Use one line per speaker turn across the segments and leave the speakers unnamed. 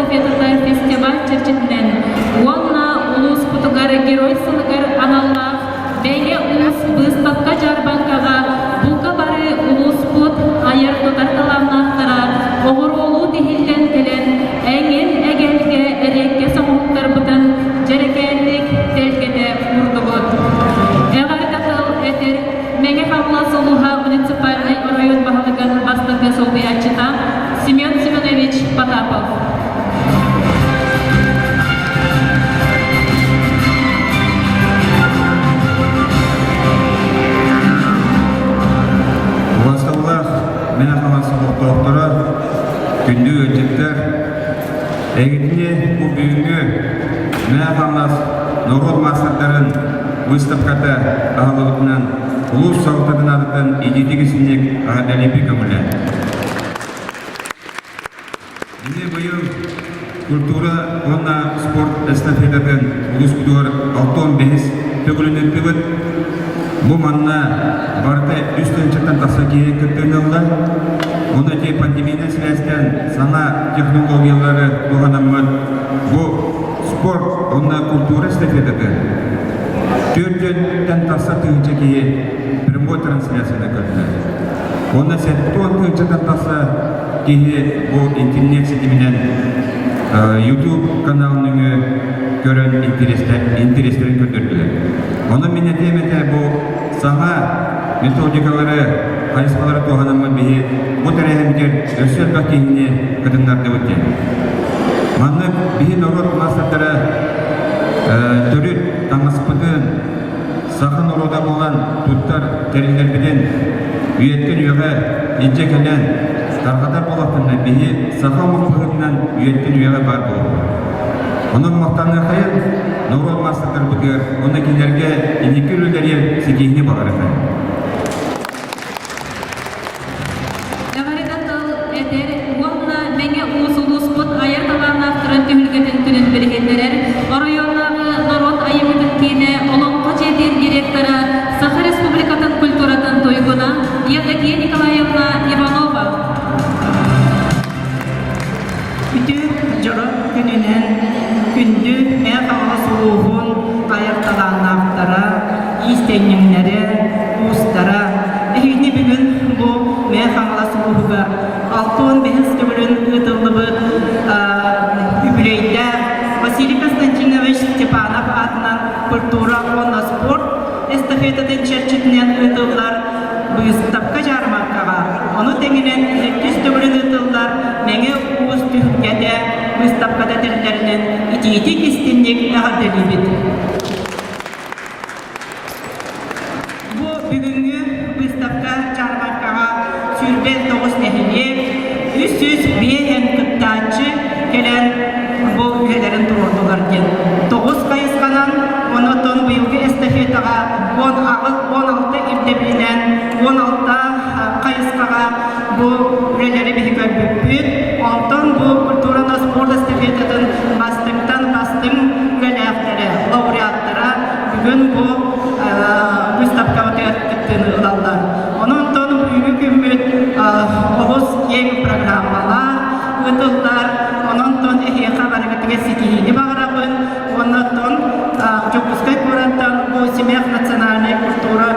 эстафетада фестиваль чырчытынан уонна улус путугары герой сылыгар аналлах бәйге улус выставка жарбанкага булка бары улус пут айыр тотарталамнақтара оғыролу дихилден келен әңен әгелге әрекке самуқтар бұтын жерекерлік телкеде ұрдығыд. Әғардақыл әтір мәңе қамла солуға муниципальный район бағылыгын бастығы солды ачыта Семен Семенович Потапов.
Мен қаласы бұқталықтары күнді өтектер әгетіне бұл бүйінгі мен қалас Нұрғыл мақсаттарын выставката ағылығынан ұлыс сауытатын адытын идетігісінек ағадалепі көмілі. Міне бұйым культура онна спорт эстафетатын ұлыс күдуар 6-15 төгілінетті бұд. Бұл манна барды үстін чыттан тақса кейі күттен алды. Оны те пандемияны сіләстен сана технологиялары бұғанамын. Бұл спорт, онна культура эстафетаты. Түрден тақса түйінші кейі прямой трансляцияны көрді. Оны сәттон түйіншіттен тақса кейі бұл интернет сетіменен YouTube каналының көрін интерестерін көндірділер. Оның минетеметі бұл саңа методикалары, қайыспалары тоғанамын бейі бұл тәрәхімдер өсер бәкейіне қыдыңдарды өткен. Манның бейі нұрғыр мастырдары түріт таңыспыдың сақын ұрода болған тұттар тәрілербеден үйеткен үйеға енже кәлен тарғадар болатынна бейі сақа мұқпығынан үйеткен үйеға бар болды. Оның мақтаны қайын Нұрғыр мастырдар бұдыр, оны келерге енекі өлдерер сегейіне бағар әтен.
Дағарыдатыл әтер, уақна мәңе ұлыс бұд аяқталан ақтырын түйілгетін түнін білгендерер, орайонағы народ айымытын кейіне олонғы жеден директора Саха Республикатын культуратын тойгуна Евдокия Николаевна Иванова.
Үті жұрып күнінен күнді мәң қағала сұлуғын аяқталанақтара, истеннеңлері, ұстара. Әйді бүгін бұл мәң қағала сұлуғыға 6-15 түгілін ұтылығы үбірейді Василий Константинович Степанов атынан культура онна спорт эстафетадан черчетінен ұтылдар выставка жармаққаға. Оны теңінен 200 түгілін ұтылдар мәңе ұғыз түхкәді выставкада тәрдерінен ити-ити кестеннек әғаделебет. Бұл бүгінгі выставка жармаққаға сүрбен 9 нәхіле 300 күттачы келен бұл үйелерін тұрдылар ден. 9 қайысқанан, оны тон бұйылғы эстафетаға 16 ирдебінен 16 қайысқаға бұл үйелері бейгі бүппет. Онтан бұл культураны спорт эстафетатын бастың көләқтері, лауреаттары бүгін бұл выставкаға кәттін ұлалдар. Оның тон үйгі күммет оғыз ең программала ұтылдар. Onun ton ehiye xabarıgıtıge sikihini bağırabın. Onun ton Жокускай Курантан bu Семех национальной культура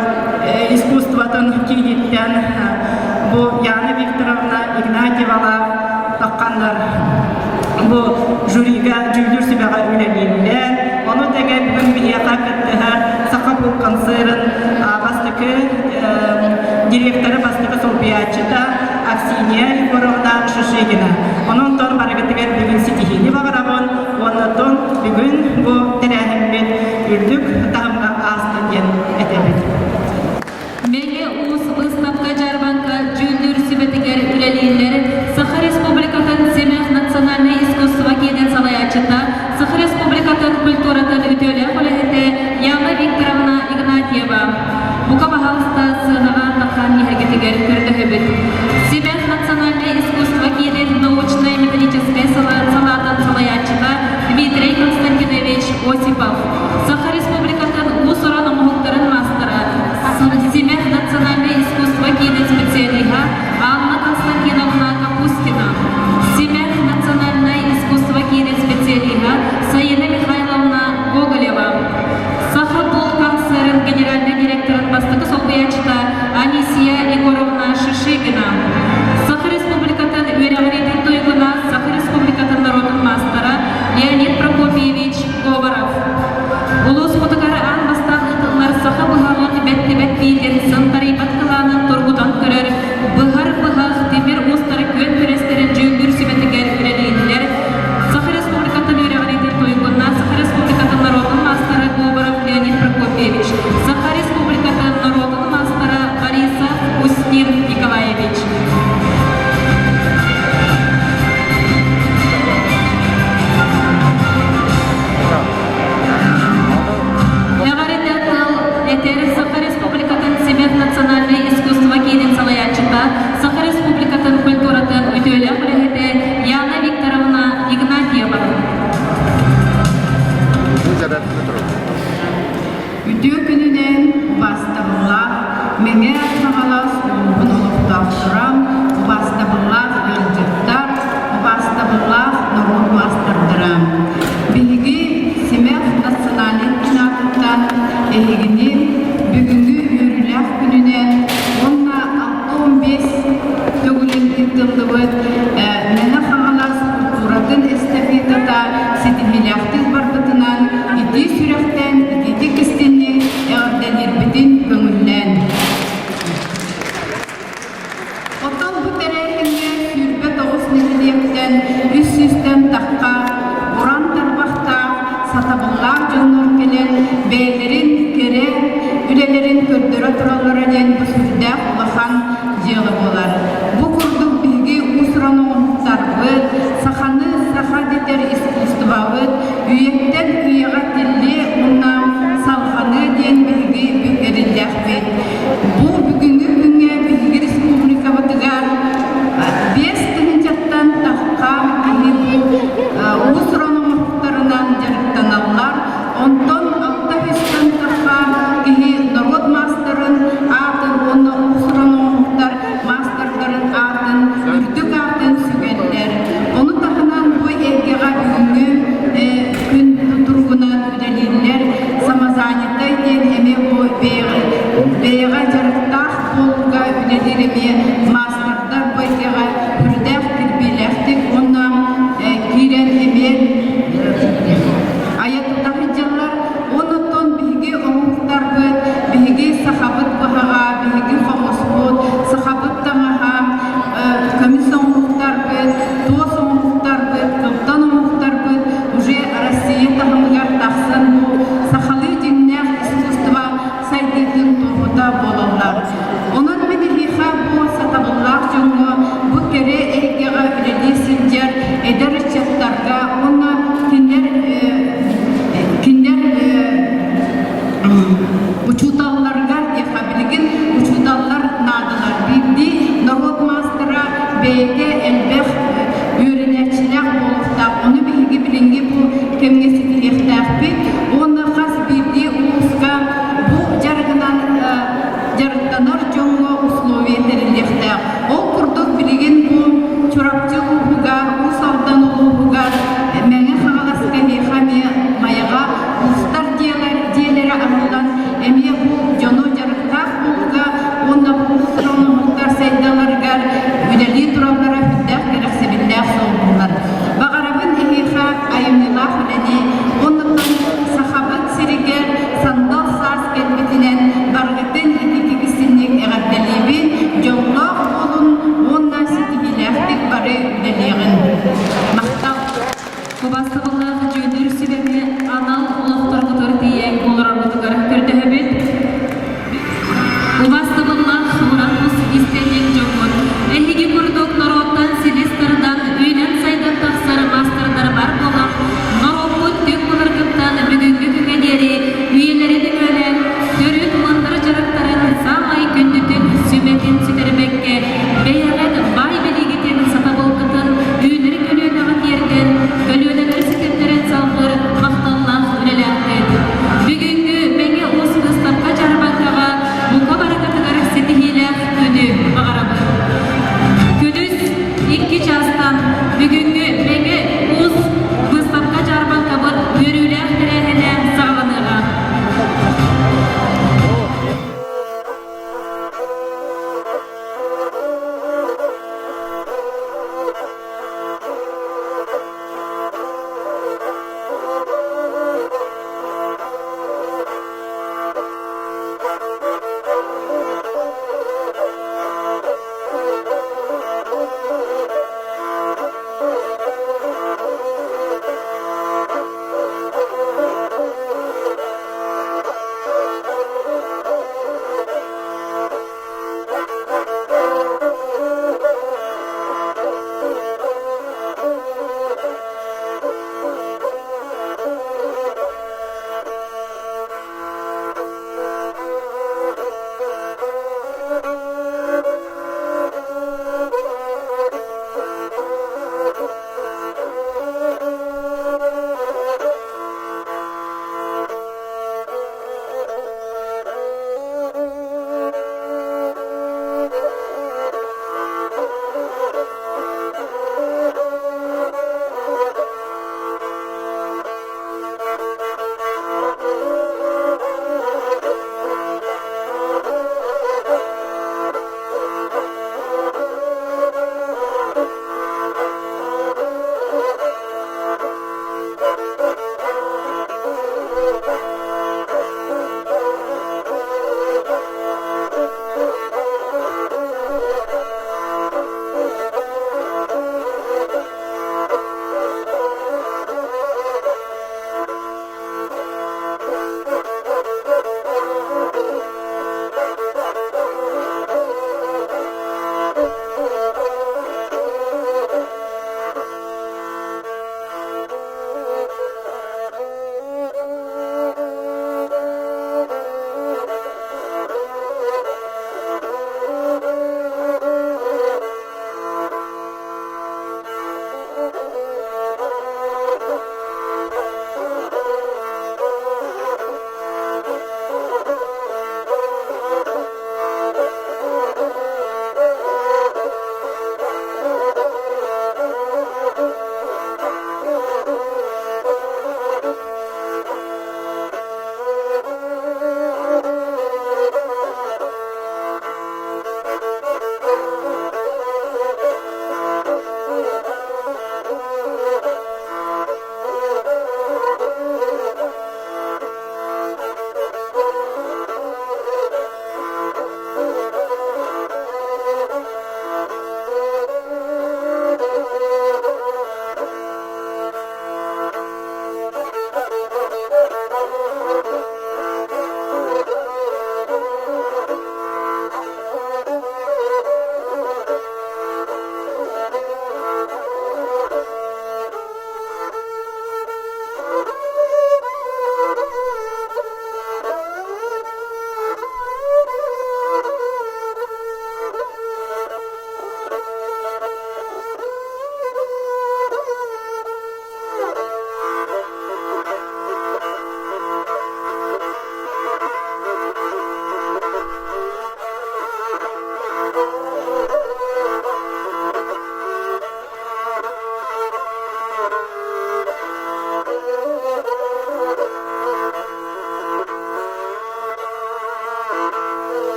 искусствотын кейдеттен bu Яна Викторовна Игнатьевала таққандар. Bu жюриға жүйлер себеға үлелейлер. Onu теге бүгін бейеқа кіттіғар сақа бұл концерн бастықы директоры бастықы Солбиячыда Аксинья Егоровна Шишигина. Onun ton барыгытыгер бүгін сетихини бағырабын. Оны ton бүгін bu тәрәхімбет үрдік тағымға астын ен әтәбет.
Мәңе ұлыс выставка жарбанка жүлдір сүбетігер үлелейлер Саха Республикатын Семех национальный искусство кейден салаячыта Саха Республикатын культуратын үтөлі қолығыты Яна Викторовна Игнатьева. Бұқа бағалыста сығыға таққан ергетігер көрді өбіт. Семех национальный искусство кейден научный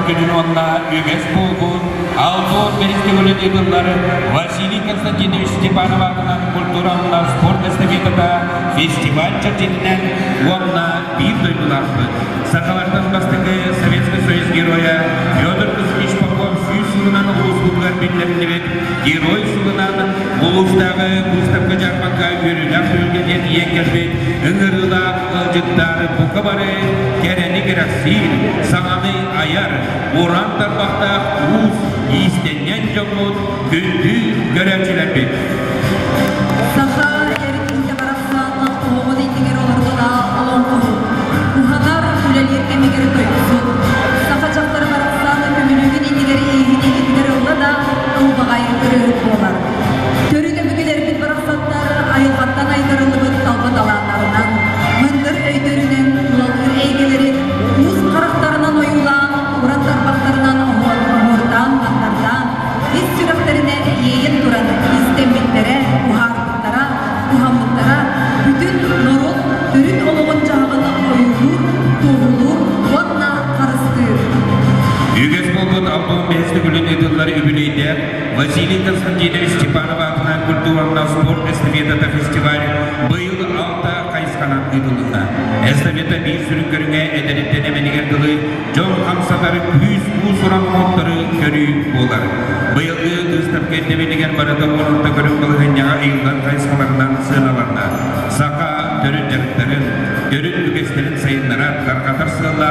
günün onunla üges bulgun, Алтон фестивалі дедулары Василий Константинович Степанов атынан культурамна спорт эстафетада фестиваль чертетінен онна bir дойдуларды. Сақалардан бастығы Советский Союз героя Федор Кузьмич Попов сүйіз сылынан ұлысқылғар белдерінде бет герой сылынан ұлыстағы Густавка Жарманға өрілі өлгеден еңгербет үңірілі жыттары бұқы бары керені керексил, саңаны аяр, оран тарбақта ұз, истенен жоңмұт, күнді көрәчілер бет.
Саха эркинге барақсан оғын етігер олардыға олон құлу. Уханар үлелерге мегері тойқызу. Саха жақтары барақсан көмілігін етігер егіне етігер олы да ұлбағайыр көрігіп болар. Төрігі бүгілер бет барақсаттары айылғаттан айдырылы бұд талбы даландарынан, мұндыр өйдерінен ұлалыр әйгелерін, мұз қарақтарынан ойулан, ұраттар бақтарынан оғырдан, бақтардан, біз сүректеріне ейін тұрады, істембеттері, ұғарбыттара, ұғамбыттара, бүтін нұрын, түрін олығын жағыны ойылыр, тоғылыр, онна қарыстыр.
Üges болған Алтон бәсті күлін етілері үбілейді Василий Константинович Степанов атынан культурамна спорт эстафетата фестиваль бұйыл алта қайысқанат етілінді. Эстафета бір сүрінкеріңе әдәлеттен әменігерділі жол қамсатары күз ұз ұран моттары көрі болар. Бұйылғы ұстап кәндеменігер барыда орынды көрім қылығын яға ұйылдан қайысқаларынан сыналарына. Сақа төрін жарықтарын, төрін үгестерін сайынлара қарқатар сыла,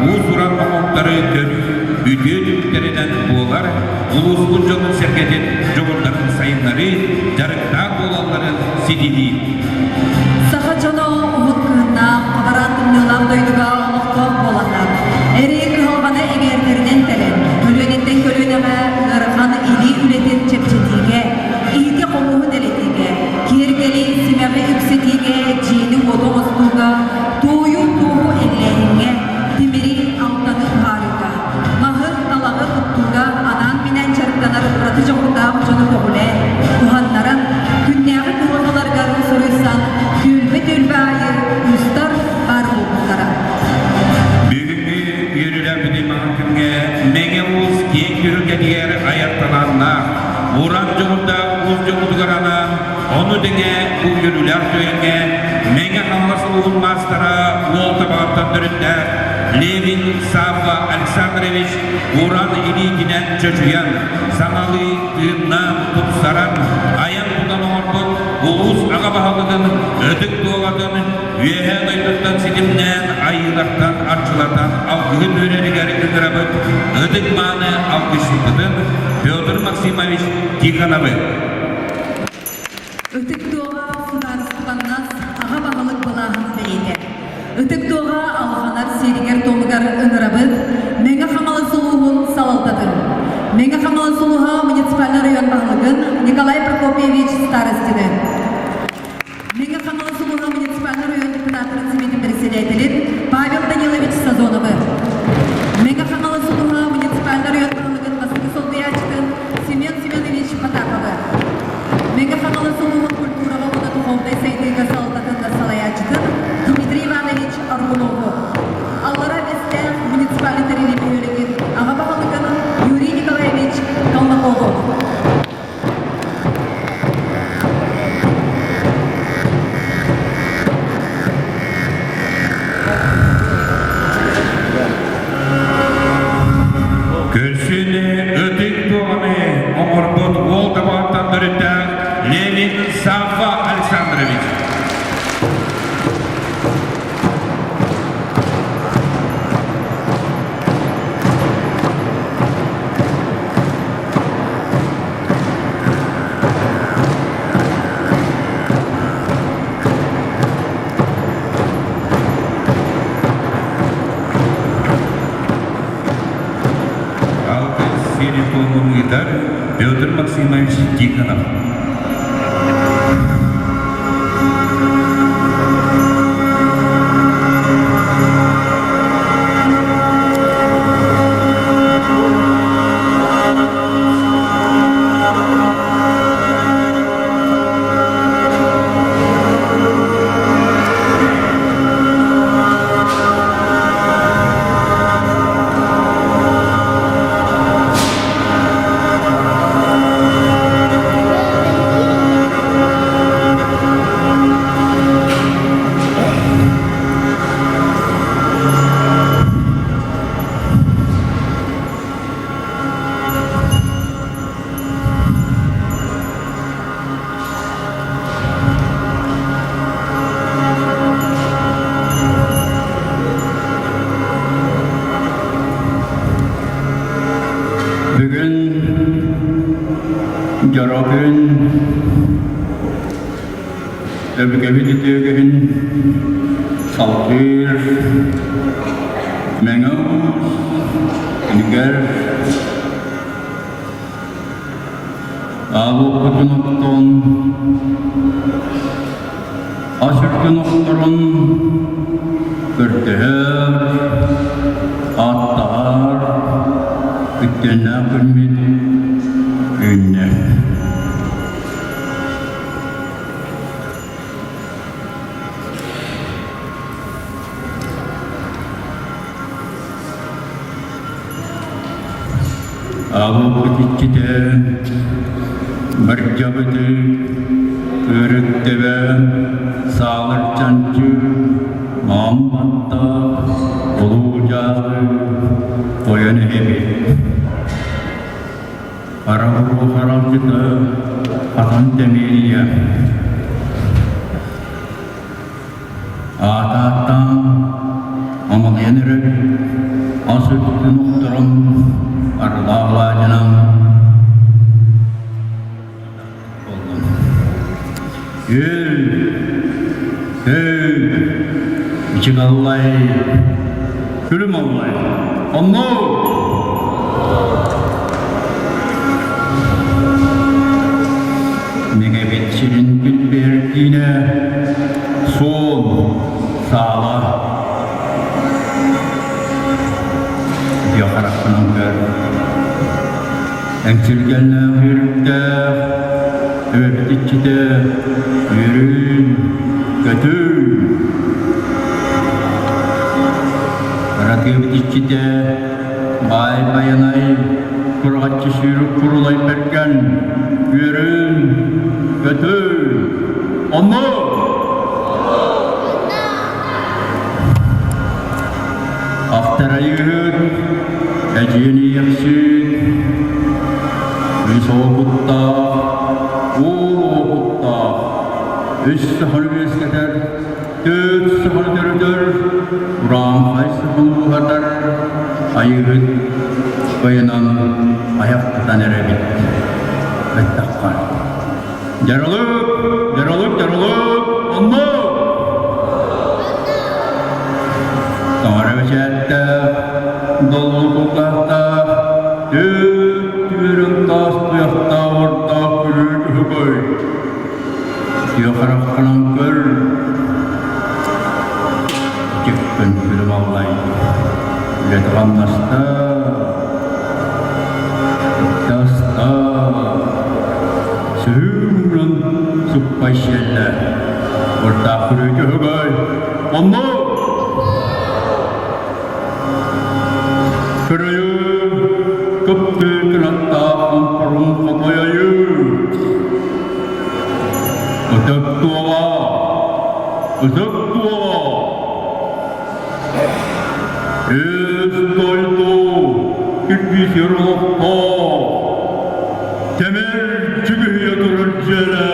ұз ұран моттары көрі Үтен үміттерінен болар, ұлысқын жолын сәргеден жоғындарын сайынлары, жарықтақ болаларын седеді.
Саха жоно ұғыт күнна қабаратын нөлам дойдыға ұлықтық боланар. Әрі қалғаны егердерінен тәлін, көлөнеттен көлөнеме ғырған или үлетін чепчетіге, иіте қолуы дәлетіге, кергелі семеғі үксетіге, жиінің оды ғыстуға, тойу туғу әгләйінге, темері алтаны ғарыға. Мағыр талағы ұттуға анан менен жарықтанар ұраты жоғырдақ жоны тоғыле, ұғанларын күннәғі қылғыларғарын сұрыйсан, күлбе-түлбе айы ұстар бар болғыздара.
Бүгінгі үйірілер бүдей маған күнге мәңе ұз кең күрілге дегер аяқталанна, ұран жоғырда ұз жоғырдығарана, оны деңе бұл үйірілер түйенге, мәңе қамласын ұғын мастара ол табағаттан дүріндер, Левин Сафа Александрович Уран Илигинен Чачуян Самалы Тырнан Тупсаран Аян Тудан Орбон Уыз Ағабағалыдың Өдік Туғадың Үйәйән Айдықтан Сетімнен Айылақтан Арчылардан Алғығын өрерігері күндірабыд Өдік Маны Алғышылдың Петр Максимович Тихановы
Өтік туға сұдарыстығаннас Ағабағалык бұлағын бейді. Өтік туға алғанар серігер томығар ұңырабыд, мәңі қамалы сұлуғын салалтадын. Мәңі қамалы сұлуға муниципальный район бағылығын Николай Прокопьевич старостиді. Мәңі қамалы сұлуға муниципальный район депутатының семетін председателін Павел Данилович Сазоновы. Мәңі қамалы сұлуға муниципальный район бағылығын басқы солдыячтың Семен Семенович Потаповы. Мәңі қамалы сұлуғын культураға оны тұқовдай сайдыға салататында салаячтың Дмитрий Иванович Аргунову. Аллара бесте муниципальный тарелі бүйелеген Ағабағалықын Юрий Николаевич Калмакову.
Көрсіне өтік туғаны оңырбұд ол табағаттан дүрітті Левин Сафа Александрович. Петр Максимович Тихонов.
Jarapin Lebih ditegahin Salkir Mengaus Nigar Alu Kutunukton Asyur Kunukturun Berdeher Attar Bittena Kırmit Ünne Abu Kutitçide Mercabıdı Örüktebe Sağır Çancı Muhammad'da Olucağı Koyan Ebi Araburu Haralcıda Atan Temiriye Ağdağıttan Amalayanırı Asıttı Noktaran Arlağla canım Hey İçik Allah'ı Külüm Allah'ı Allah Megebetçinin gül verdiğine Son Sağla Yakarak kınamdır Enksilgenle yürükte, öptükçide, yürün, götür. Rakıbıtçide, bay bayanay, kurgatçı sürüp kurulay berken, yürün, götür. Allah! Aftara yürün, ecini yaksın, Soğukta, oğukta, üç sıhır bir kadar, dört sıhır dördür, Uran kay sıhır bu kadar, ayırıt, bayanan ayaktan erebit, ve takkar. Yaralık, Allah! Kamara veçette, dolu kuklakta, Yürün tas tuyakta orta kürüdü koy Yukarı kalan kör Çıkkın film Allah'ı Letran nasta Dasta Sürün Suppay şelle Orta kürüdü koy Allah Kırıyı Kaptı kırata kumparun kapayayı Ötek tuğa Estoydu Kirpis yarılakta Temel çıgı yatırır cele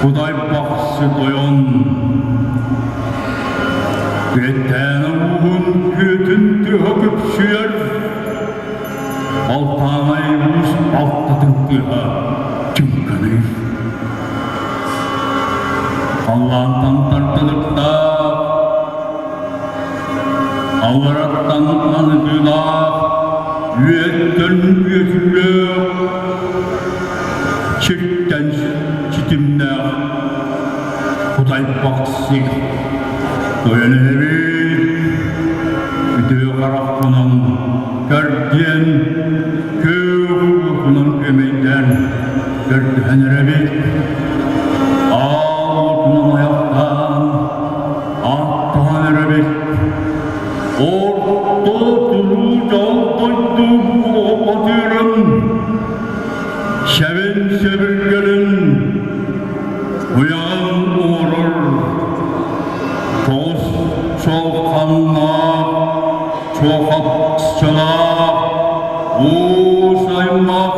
Kuday baksı doyan Gretten ruhun gütün tühakıp süyer Altanay ulus altatın tüha Cümkanır Allah'tan tartılıkta Allah'tan anıdıla Üyetten üyetülle Çirkten çitimle Kuday baksı Doyan evi Üdüğü karakkunan Gördüğün Köyü'nün emeğinden Gördüğün evi Ağlı'nın ayaktan Ağlı'nın evi Orta duru caldaydı bu batırın Şevin sevirgelin Uyan uğurur Toz çoğkanlar Çoğakçılar saymak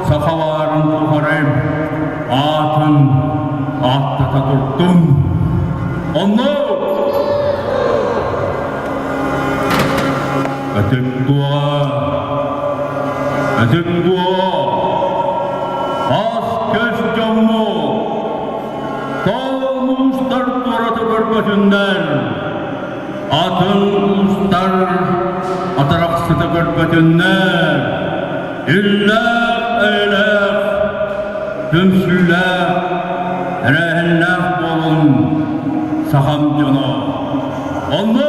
Sakavarın tuharım Atın Atta tuttum Allah Ötük dua Ötükbuğa, az köş cammu, tağın uluslar turatı görmüşünden, atın uluslar atarakçıtı görmüşünden, iller eylef, tümsüller, erehenler bolun, sahamcına. Onu!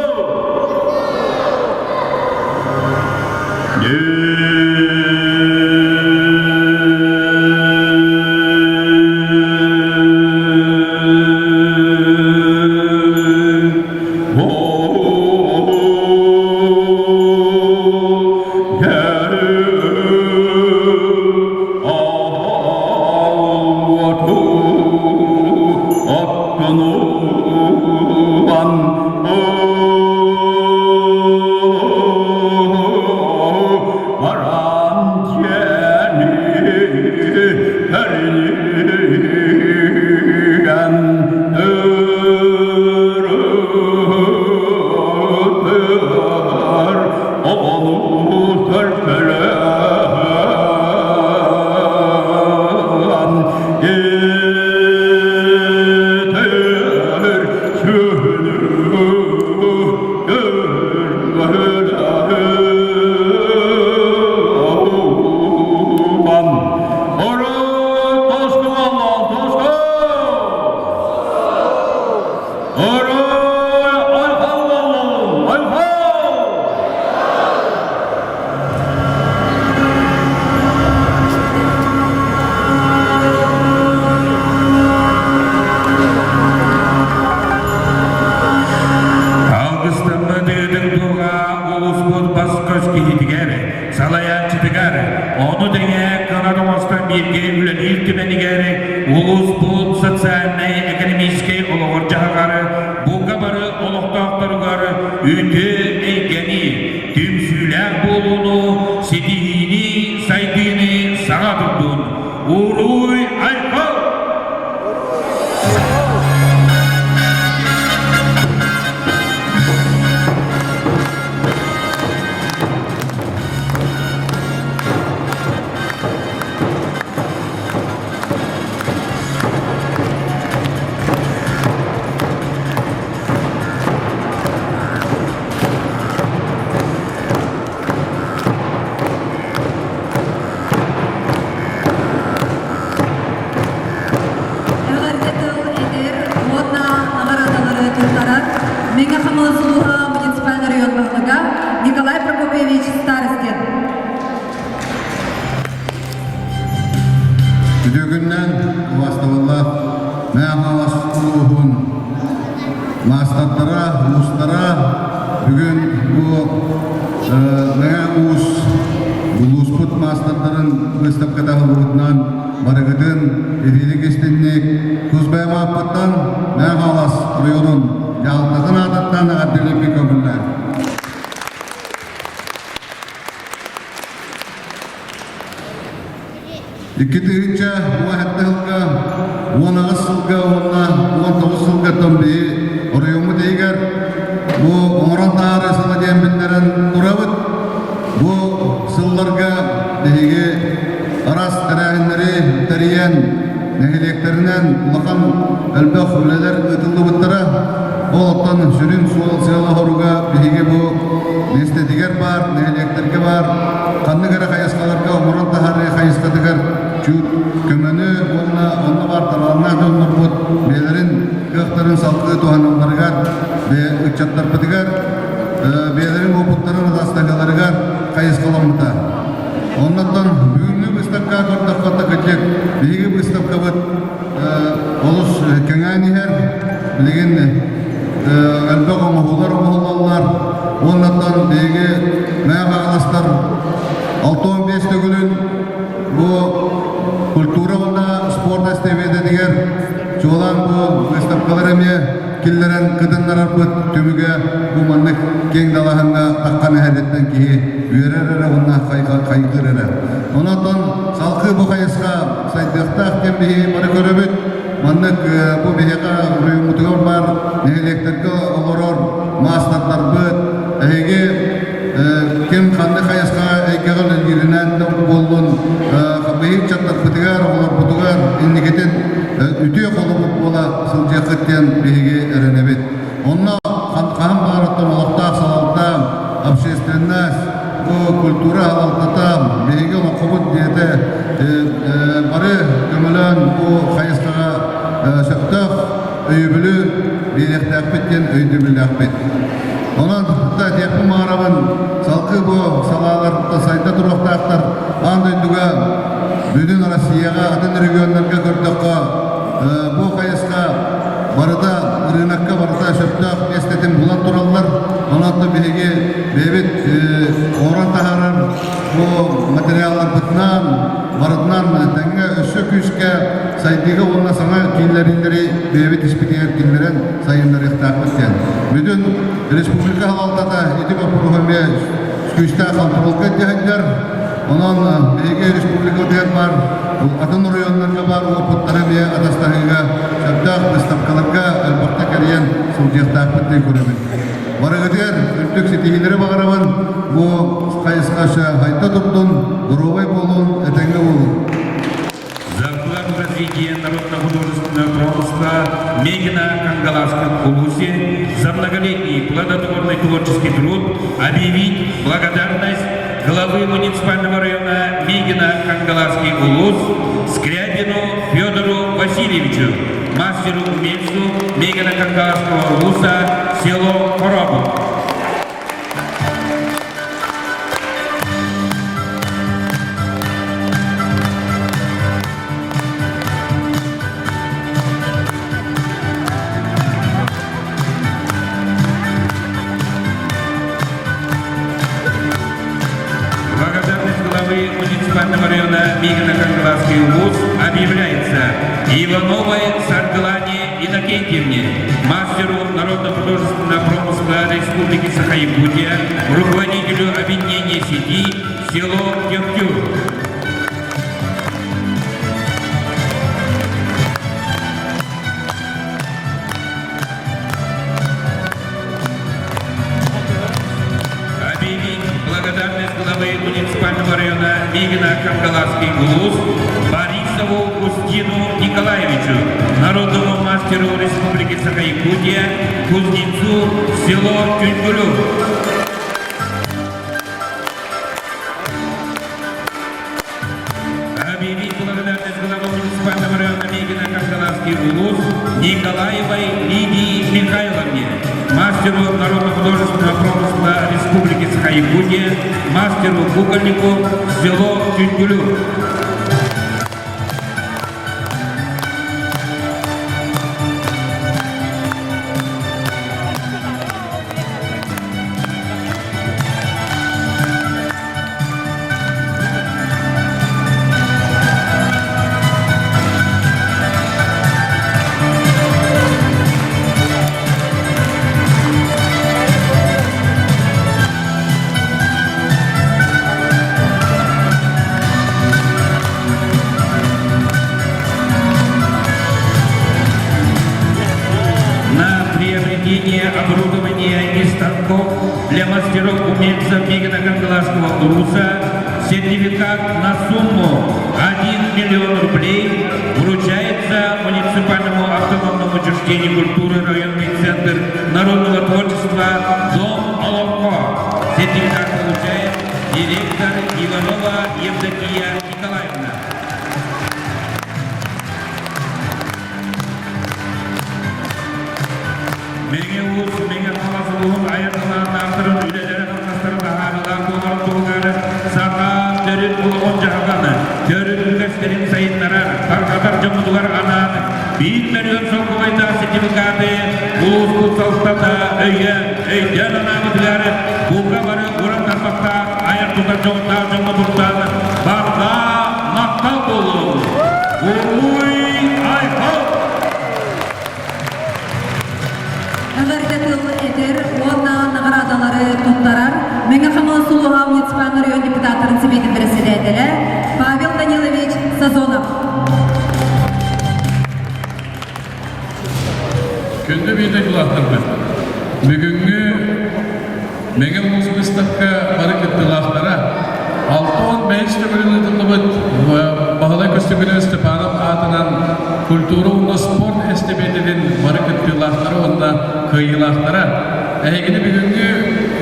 Onu denge Kanada Mostan birge ülen iltimenigeri ulus bu sosyalne ekonomiske oluğur jahagары bu kabarı oluqtaqtarıgары üti eygeni tümsüler bolunu sidihini saydini sağadıldın uruy ayqal.
Николай Прокопьевич Старостин.
Düdüğünden vastavallah meğavas uluğun mastatlara, uluslara bugün bu meğavus bulusput mastatların выставкадағы бұғытынан барығыдың edelik istenlik Kuzbay Mahpattan meğavas rayonun yaltығын adattan adilipik ömürler. Ikitihinca wahattahulka wanagassulka wana wantawassulka tambi oryomu deigar bu oran tarih salajan binneran turawut bu sıllarga dehige aras tarahinleri tariyan nehileklerinden lakan elbaq üleler ıtıldı buttara olatan sürün sual siyala horuga dehige bu neste diger bar nehileklerge bar kanlı gara kayaskalarga oran tarih kayaskadıgar kömönü onunla var talanlar dönür bu belerin göklerin salkı tuhanımlarıgar ve ıçatlar pıtıgar belerin oputların adastakalarıgar kayıskalamıta. Ondan büyünlü bıstapka kortakata kaçak bilgi bıstapka bıt olus kengani her bilgin elbaq omahular omahulallar ondan bilgi meğaba alastar 6-15 tөгülün bu kultura onda sport estevede diğer çoğalan bu выставкалар эме киллерен кыдыннар арпыт төмүгө bu manlık keng dalahanga takkan ehaletten ki üyerere ona kaygırere. Ondan salkı bu kayıska saydıqta kembihi bari köröbüt manlık bu biheka rüyumutuyor var nehelekterke oloror mastatlar bıt ege kim kandı kayıska кегел иринен болдун хабыйт чаттар бытыгар олар бутугар иннигетен үтө колубут бола сылжакыттен биге эренебит. Онна хам бараттан олакта салалта общественность культура алалтата биге окубут диете бары көмөлөн бу хайыстага шактак өйбүлү биектәкпеттен өйдүбүләкпет. Онан да тепи маарабын салкы бу салаларда сайта туруктактар андыйдыга бүтүн Россияга атын региондарга көрдөккө бу хайыска барыда рынокка барыда шөптөк эстетим булан тураллар. Онан да биге бебет оран тахарар бу материаллар бытнан барыдынан тәңгә өсө күскә сайдыга онна саңа киллеринлери бебет испитер киллерен сайындар ихтакыттен. Бүтүн республика халалтата итип апурухаме күстә контролга дигәннәр. Онан биге республика дигән бар. Атын районнарга бар опыттары бе атастагыга шәптак выставкаларга албакта кергән субъекттакыттен күрәбез. Барыгыдер үттүк сетигилери багарабын бу кайыскаша хайта турдун уровай болун этеңге болун.
За вклад в развитие народно-художественного промысла Мегина Кангаласском улусе за многолетний плодотворный творческий труд объявить благодарность главы муниципального района Мегина Кангаласский улус Скрябину Федору Васильевичу, мастеру-умельцу Мегина Кангаласского улуса, село Коробу. Муниципального района Мегино-Кангаласский улус объявляется Ивановой Саргалане Иннокентьевне, мастеру народно-художественного промысла Республики Саха-Якутия, руководителю объединения сети село Тюртюр. Муниципального района Мегино-Кангаласский улус Борисову Устину Николаевичу, народному мастеру Республики Саха-Якутия, кузнецу село Тюнькулю. Объявить благодарность главы муниципального района Мегино-Кангаласский улус Николаевой Лидии Михайловне, мастеру народно-художественного промысла Республики Саха-Якутия, мастеру-кукольнику село Тюнькулю. Оборудование и станков для мастеров-умельцев Мегино-Кангаласского улуса сертификат на сумму 1 миллион рублей вручается муниципальному автономному учреждению культуры районный центр народного творчества Дом Оловко. Сертификат получает директор Иванова Евдокия Николаевна. Menge ulus, menge kala seluruh ayat telah naftarun ülelere naftarun baharılar dolar doğuları saka dörün ulun jahakanı dörün ülkeslerin sayınlara karkatar jamudular anan bin milyon sokulayda sertifikatı ulus kutsalstada öyden anamıdıları buka barı uğram tarpakta ayat tutar jonta jamudular barda maktal dolu Uy ayhal
Агардатыл этер, онна наградалары туттарар, меңа хамал сулуға муниципальный район депутаттарын себетін председателі Павел Данилович Сазонов.
Күнді бейді жылақтырды. Бүгінгі меңа мұз выставка бары кетті лақтара Алтон бейсті күлін ұтылыбыт, бағылай көстігіні Степанов атынан культура ұлы спорт әстебетінің бары күттілақтары онда кыйылақтары. Әйгіні бүгінгі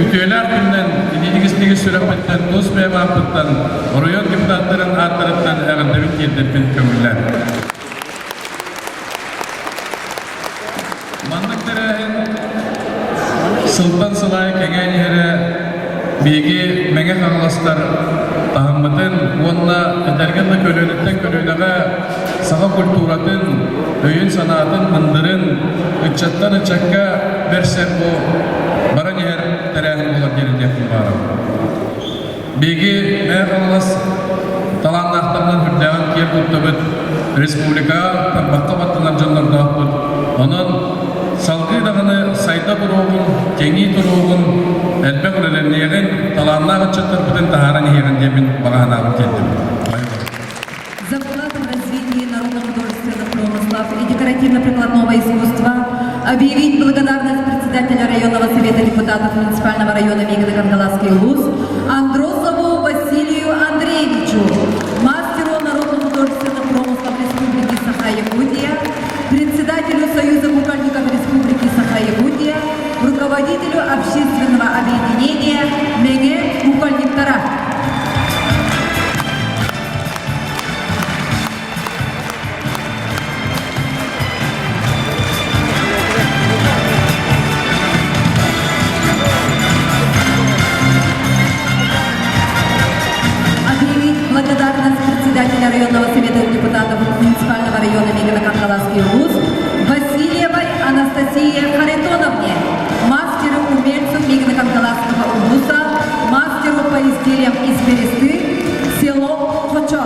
үтелер күннен, едігістегі сүрәпіттен, дос мәймақпыттан, район депутаттарын аттарыттан әғындабын келдерпін көмілер. Сылтан сылай кәген ері бейге мәңе қағыластар тағымытын, онына әдәргенді көлөнеттен көлөнеға саға культуратын, өйін санатын, мындырын, үтчаттан үтчакка берсен бұл баран ер тәрәғін болар деріндетін барым. Бейге мәңе қағылас таланнақтарынан хүрдәғын кер күттібіт республика баққа баттынан жанларда ақпыт. Onun salgı dağını sayda duruğun, kengi duruğun, elbette öğrenlerin talanına açıktır bütün taharan yerin demin bağına kendim.
За вклад в развитие народно-художественных промыслов и декоративно-прикладного искусства объявить благодарность председателя районного совета депутатов муниципального района Мегино-Кангаласский УЛУС Андросову Василию Андреевичу, мастеру народно-художественных промыслов Республики Саха-Якутия, председателю Союза кукольников Республики Саха-Якутия, руководителю общественного объединения Меге Кукольниктара. Благодарность председателя районного совета депутатов муниципального района Мегино-Кангаласский УЛУС Васильевой Анастасии Харитоновне, мастеру умельцу Мегино-Кангаласского УЛУСа, мастеру по изделиям из бересты, село Хочо.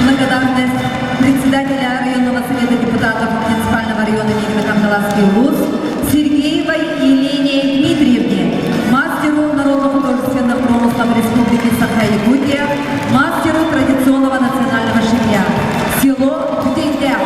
Благодарность председателя районного совета депутатов муниципального района Мегино-Кангаласский УЛУС Сергеевой Елене Дмитриевне, мастеру народно-художественных промыслов Республики Саха-Якутия, мастеру традиционного национального шитья, село Птеньдя.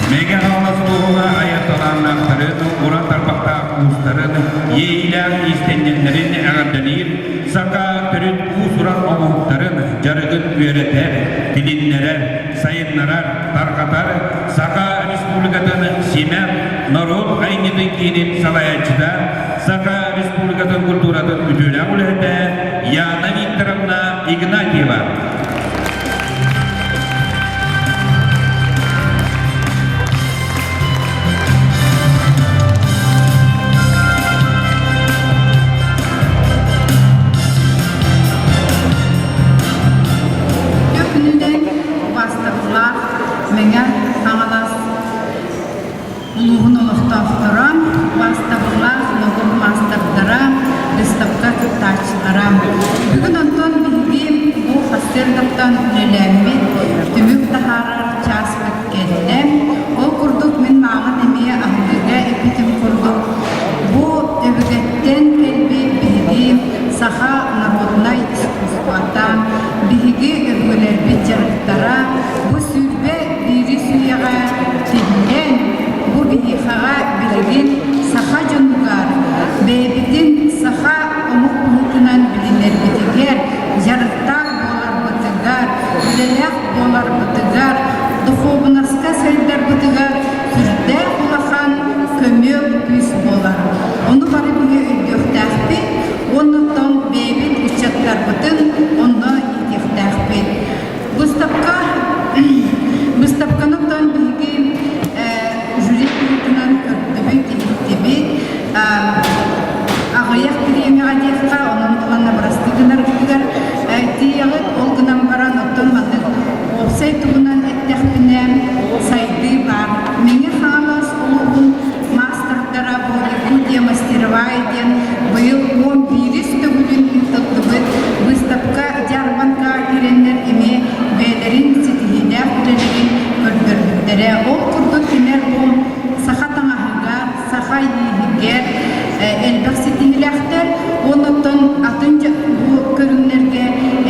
Mega havasılığına ayatalanlarını, oran tarpakta uluslarını, yeğiler istenyenlerin ağırdanır, saka türün usuran oğulların, jarıgın öğreter, dilinlerer, sayınlarar, tarkatar, saka Respublika'nın Simer, Narod aynıdın kinin salayacıda, saka Respublika'nın kulturatın müdüle ulahda, Yana Viktorovna Ignatieva.
Менге аңалас улуғын олықтақтырам, бастабылар, нұғын мастырдырам, реставка күттачыларам. Бүгін онтон білгім бұл қастырдықтан үлелемі, түмік тахарар час біткелем. Ол күрдік мен мағын емее аңдыға епітім күрдік. Бұл өбігеттен келбі білгім саха народнай искусстватам, білгі өргілер бетчарықтара, бұл сүрбе бири сүйеға тегілен, бұл бейхаға білген саха жонугар, бейбітін саха омық бұлтынан білінер бетігер, жарықтар болар бұтыгар, білелек болар бұтыгар, дұхобынаска сәлдер бұтыгар, сүрде құлақан көмек күз болар. Оны бары бүге өйдіқтәқпі, онықтан бейбіт үтчаттар бұтын, оны етіқтәқпі. Выставканыктан биги жүрек бүтүнөн көрдөбү тиби агаяк премияга декка онун булана брастыгынар кигер тиягыт ол гынан баран оттон маны опсай тугунан эттехпине сайды көрдөрүттөрө ол курдук кинер бу саха таңахыга саха ийигер элбекситилахтер онотон атынча бу көрүнөргө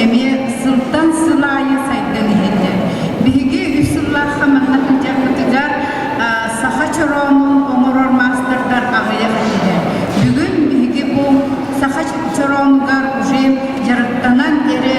эме сылтан сылайы сайдан иһилде биги үсүллах хамахатыга кытыгар саха чоронун оморор мастердар агыя хатыга бүгүн биги бу саха чоронугар уже жарыттанан эре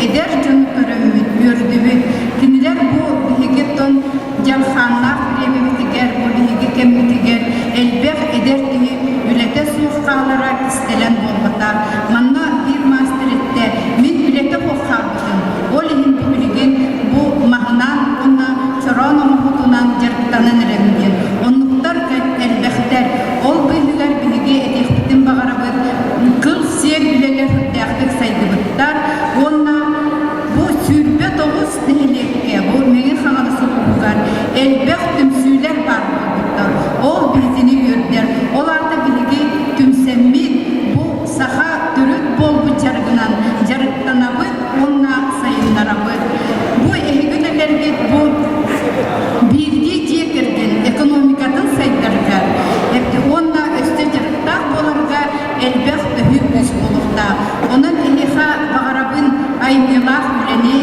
эдер жон көрөмүт көрдүбү кинилер бу бигеттон жалханнак премиятигер бу биги кемитигер элбек эдер тиги үлете сууккалара истелен болбата манна бир мастеретте мен үлете хохабытын ол ихин билген бу махнан онна чорон омохутунан жарыттанан эремген оннуктар элбектер ол бигер биги этехтин багарабыт кыл сер билелер дактык сайдыбыттар онна бу сүрбе тогуз нехилекке бу меге хаңалысы бугар элбек түмсүйлер бар буттар ол бизини үрдер оларды билги түмсемми бу саха түрүт болбу жаргынан жарыктанабыт онна сайындарабыт бу эгүнелерге бу бирги жекерген экономикатын сайдарга онна өстө жарыктак боларга элбек өһүс болукта онун элиха багарабын айнылах билени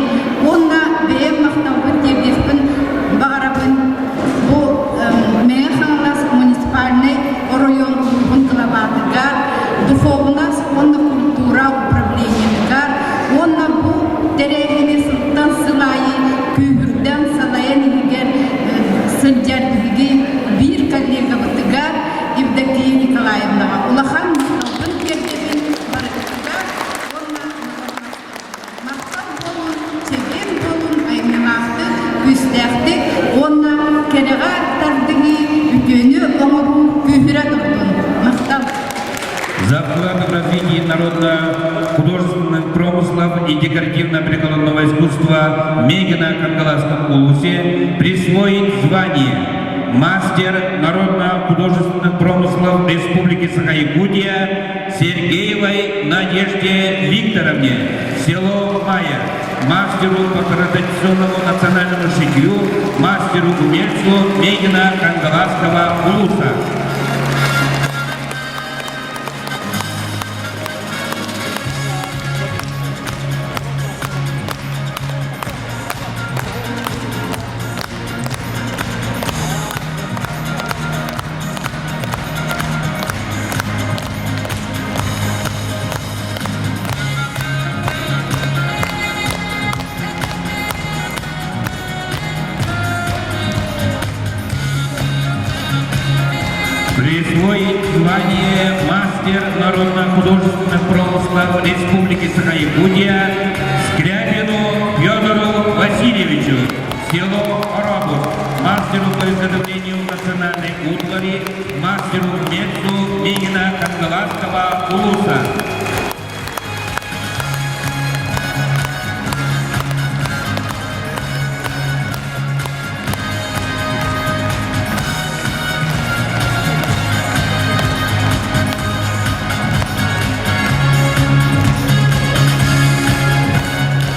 онна бэм мактабын дебиспин багарабын бу механлас муниципальный район бункалабатыга духовнас онна культура управлениега онна бу терегини сылтан сылайы күйүрден салаян игер сылжар биги бир коллега бытыга Евдокия Николаевна улахан мактабын кергебин барыгыга онна мактап болун чеген болун айнылахты үстәхти онна керега тардыги үтөнү оңору күйүрө турдун мактап
За вклад в развитие народно-художественных промыслов и декоративно-прикладного искусства Мегина Кангаласском улусе присвоить звание мастер народно-художественных промыслов Республики Саха-Якутия Сергеевой Надежде Викторовне, село Майя, мастеру по традиционному национальному шитью, мастеру-умельцу Мегина Кангаласского улуса. Присвоить звание мастер народно-художественных промыслов Республики Саха-Якутия Скрябину Федору Васильевичу, село Оробус, мастеру по изготовлению национальной утвари, мастеру умельцу Мегина Кангаласского улуса.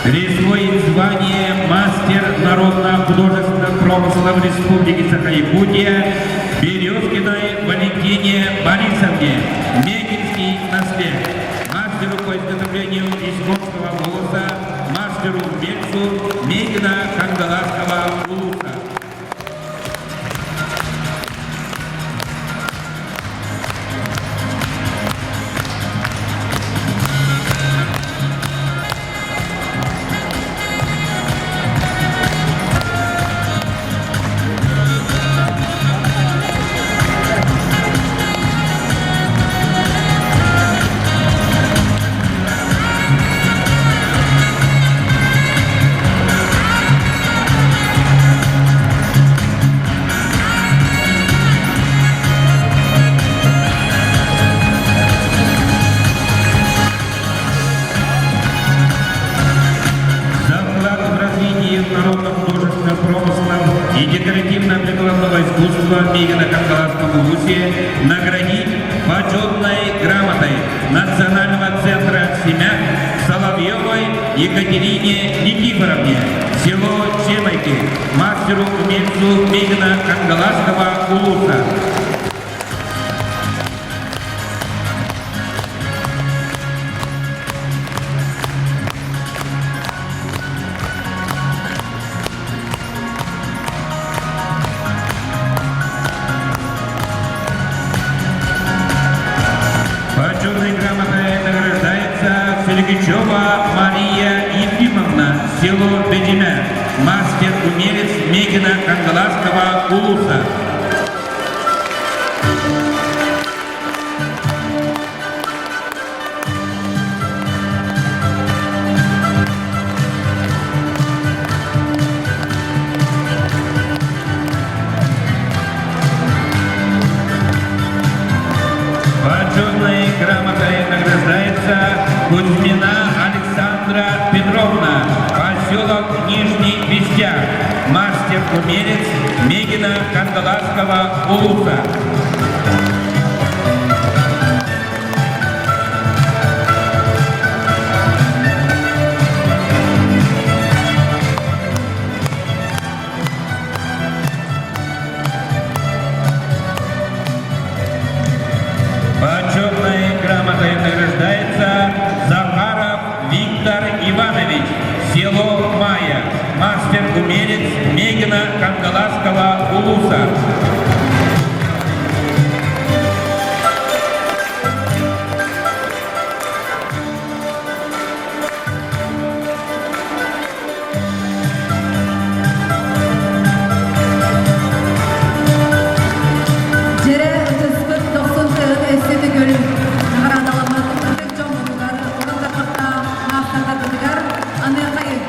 Присвоить звание мастер народно-художественных промыслов Республики Саха-Якутия Березкиной Валентине Борисовне, Мегинский наслед, мастеру по изготовлению исконского голоса, мастеру умельцу Мегина Кангаласского улуса. народно-художественных промыслов и декоративно-прикладного искусства Мегина Кангаласском улусе наградить почетной грамотой Национального центра «Семяк» Соловьевой Екатерине Никифоровне, село Чемайки, мастеру-умельцу Мегина Кангаласского улуса. Почетной грамотой награждается Филигичева Мария Ефимовна, село Бедимя, мастер-умелец Мегина Кангаласского улуса. Почетной грамотой награждается Кузьмина Александра Петровна, поселок Нижний Вестяк, мастер-умелец Мегина Кангаласского улуса. Почетной грамотой награждается Захаров Виктор Иванович, село Майя, мастер-умелец Мегина Кангаласского улуса.
Жере өтөспүт 90 тыгын эстети көрүн. Наградалама өтөк жомунугар, орындакта мактарда дыгар, аны кайын.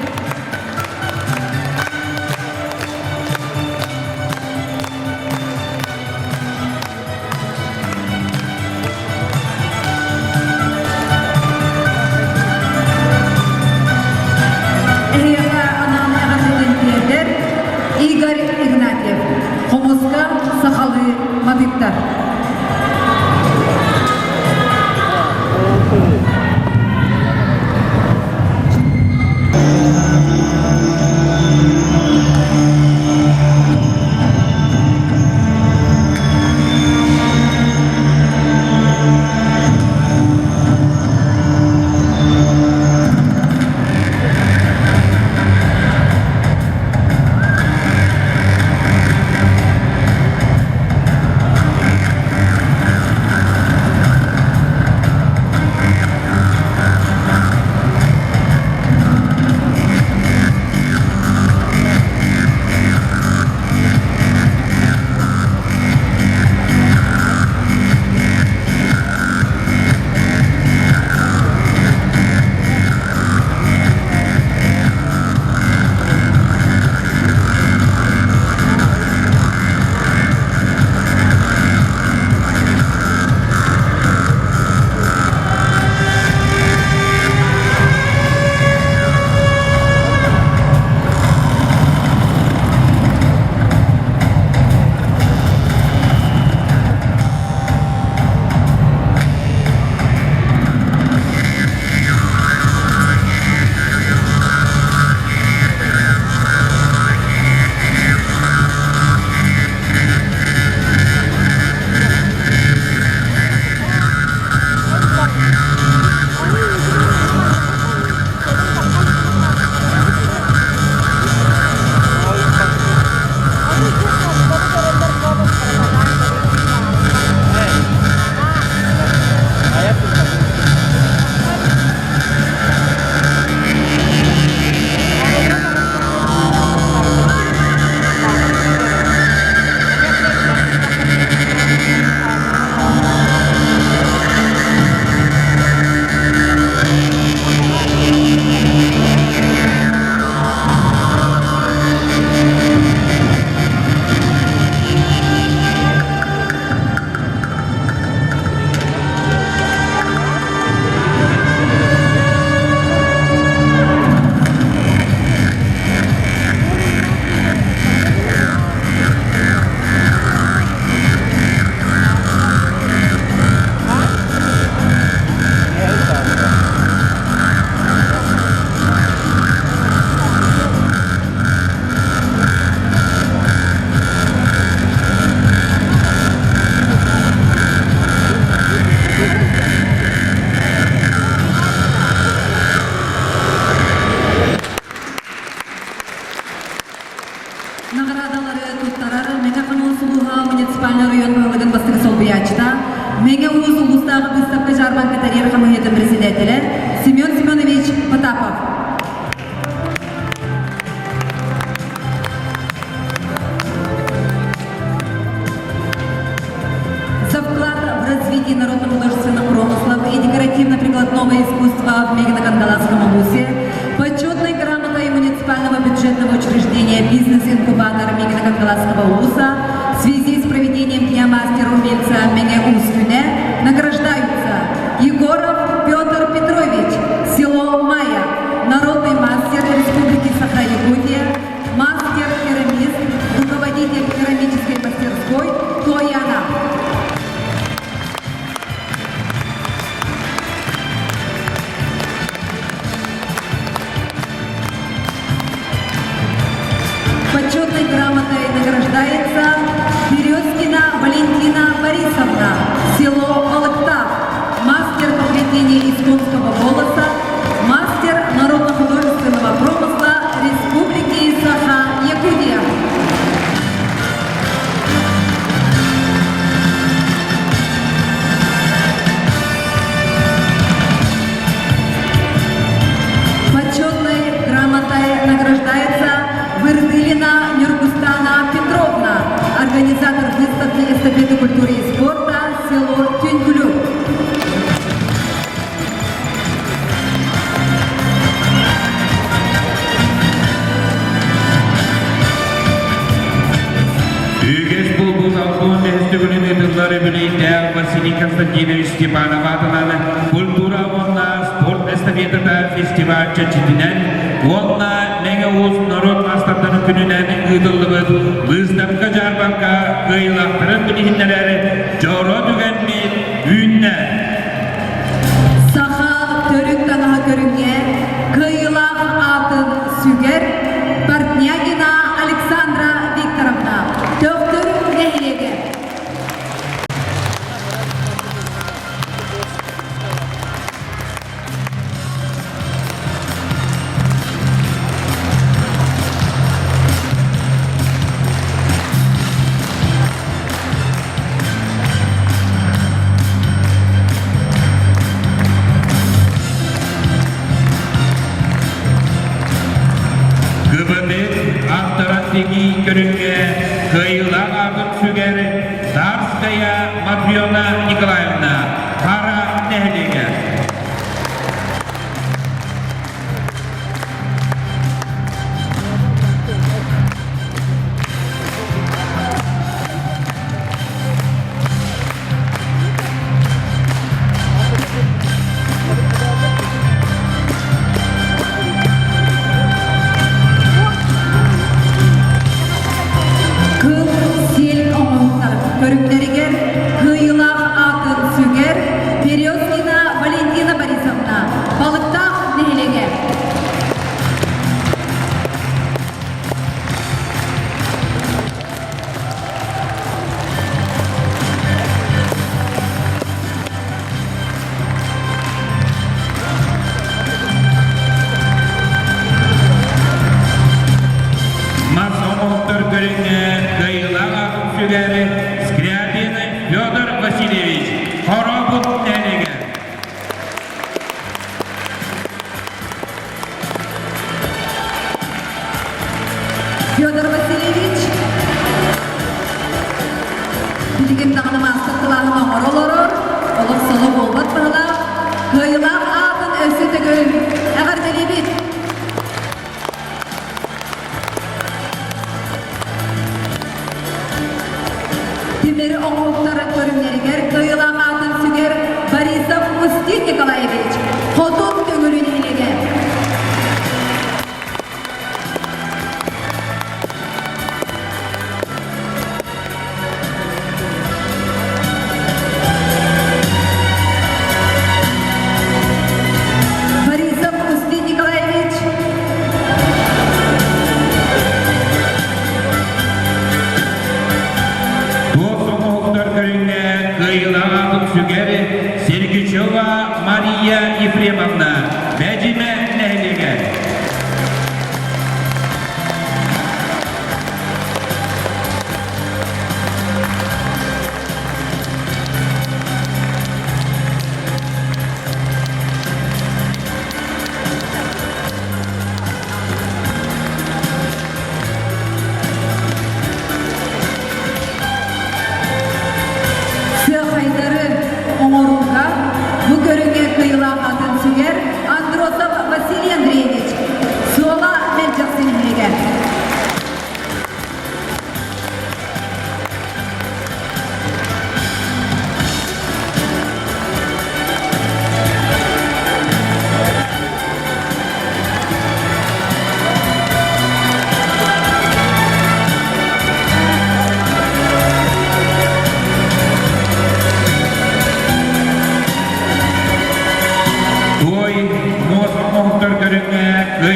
Николаевского УСа в связи с проведением Дня мастера умельца Меге Ускюне награждаются Егоров Петр Петрович, село Майя, народный мастер Республики Саха-Якутия, мастер-керамист, руководитель керамической мастерской Тояна. Почетной грамотой награждается Березкина Валентина Борисовна, село Алыктав, мастер по плетению исконского голоса, мастер народно-художественного промысла Республики Саха-Якутия. Почетной грамотой награждается Вырдылина Нюргустана Петровна, организатор выставки эстафеты культуры и спорта, село Тюньгулю.
Үйгес бұл алтын фестивалін өтілері білейді Василий Константинович Степанов атынан культура онна спорт эстафетада фестиваль чечетінен онна Меге Улус народ мастардары күнінен ұйдылығы выставка жарбанка ғайлақтырын білігіндері жоро дүгенмен үйінне.
Саха төрік танаға көрінге ғайлақ атын сүгер Портнягина Александра Викторовна, доктор Нехлеге.
Гыбыны аттараттегі көрінге ғайлақ ағын сүгері Дарская Матриона Николаевна, Қара Нәхлеге.
Көріктерігер ғайлақ атын сүгер Березкина Валентина Борисовна, балықтақ нәхелеге.
Масоновтар көрінге ғайлақ ағын сүгері Федор Васильевич, Хоробут Нәлеге.
Федор Васильевич, білген дағыны мастық қылағына оролорор, олық солы болбат бағыла, ғайлақ атын өсі түгін, әғар делебет. Темері оңғылықтары көрімдерігер ғайлақ атын сүгер Борисов Устин Николаевич, Хотун төңірін елеге. Борисов Устин Николаевич,
Сүгері Сергичева Мария Ефремовна, Бәдиме Нәхлеге.
Сия Хайдары оңору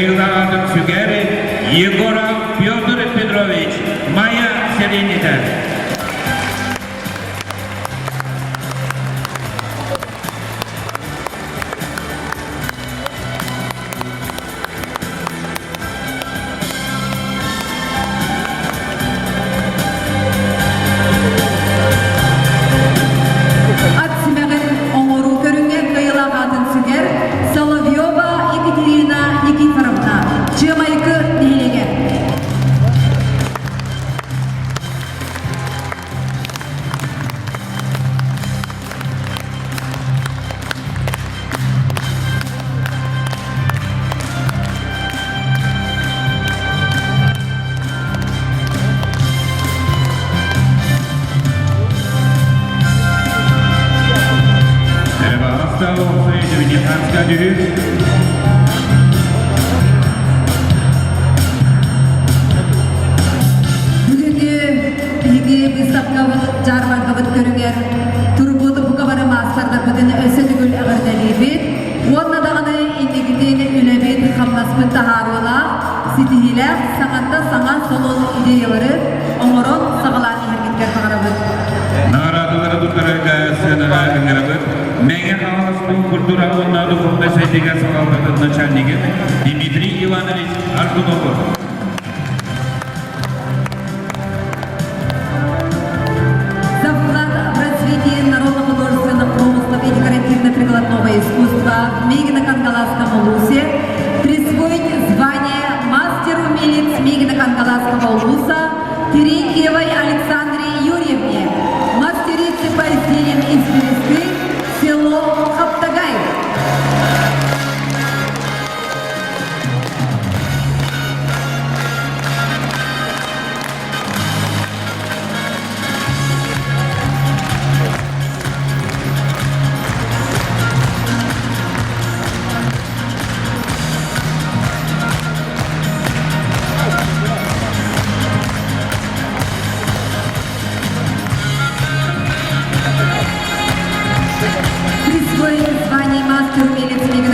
быйылағатын сүгәрі Егоров Петр Петрович Майя Селенита. Дмитрий Иванович Артунов.
За вклад в развитие народно-художественного промысла и декоративно-прикладного искусства в Мегино-Кангаласском улусе присвоить звание мастер-умелец Мегино-Кангаласского улуса Терентьевой Александре Юрьевне, мастерице по изделиям из бересты, село Хаптагай.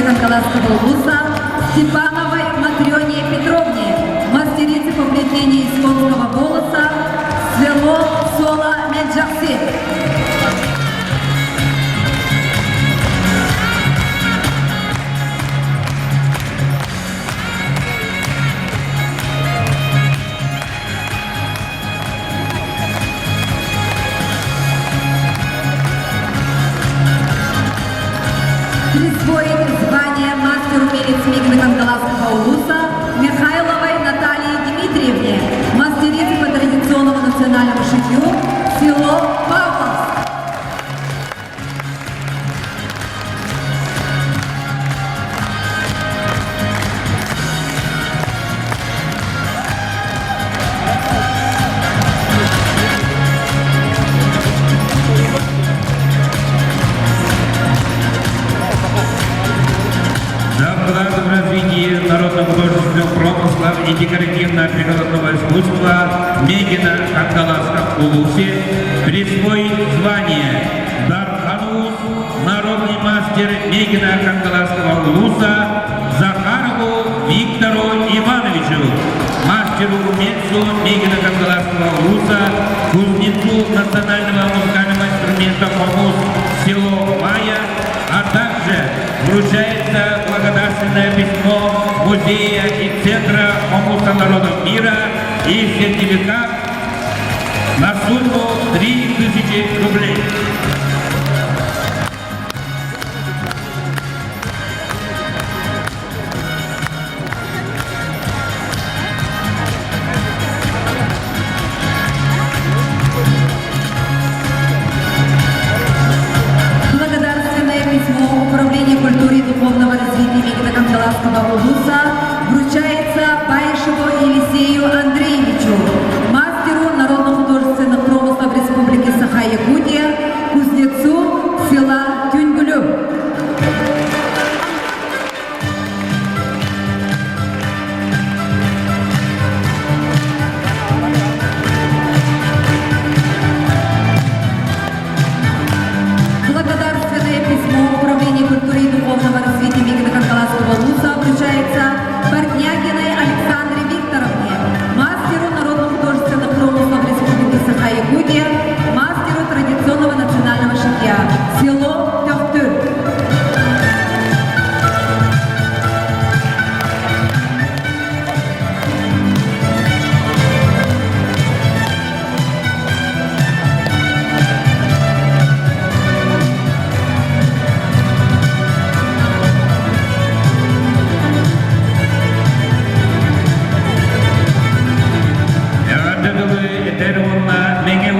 Кангаласского улуса Степановой Матрёне Петровне, мастерице по плетению из конского волоса, село Сола Меджакси. Присвоить звание мастер-умелец Мегино-Кангаласского улуса Михайловой Наталье Дмитриевне, мастерице по традиционному национальному шитью, село Павловск.
народно-художественного промысла и декоративно-прикладного искусства Мегино-Кангаласском улусе присвоить звание Дарханус, народный мастер Мегино-Кангаласского улуса Захарову Виктору Ивановичу, мастеру-умельцу Мегино-Кангаласского улуса, кузнецу национального музыкального инструмента «Хомус» село Майя, а также вручается благодарственное письмо Музея и Центра Хомуса народов мира и сертификат на сумму 3000 рублей.
Управление культуры и духовного развития Мегино-Кангаласского улуса вручается Байшеву Елисею Андреевичу, мастеру народно-художественных промыслов Республики Саха-Якутия,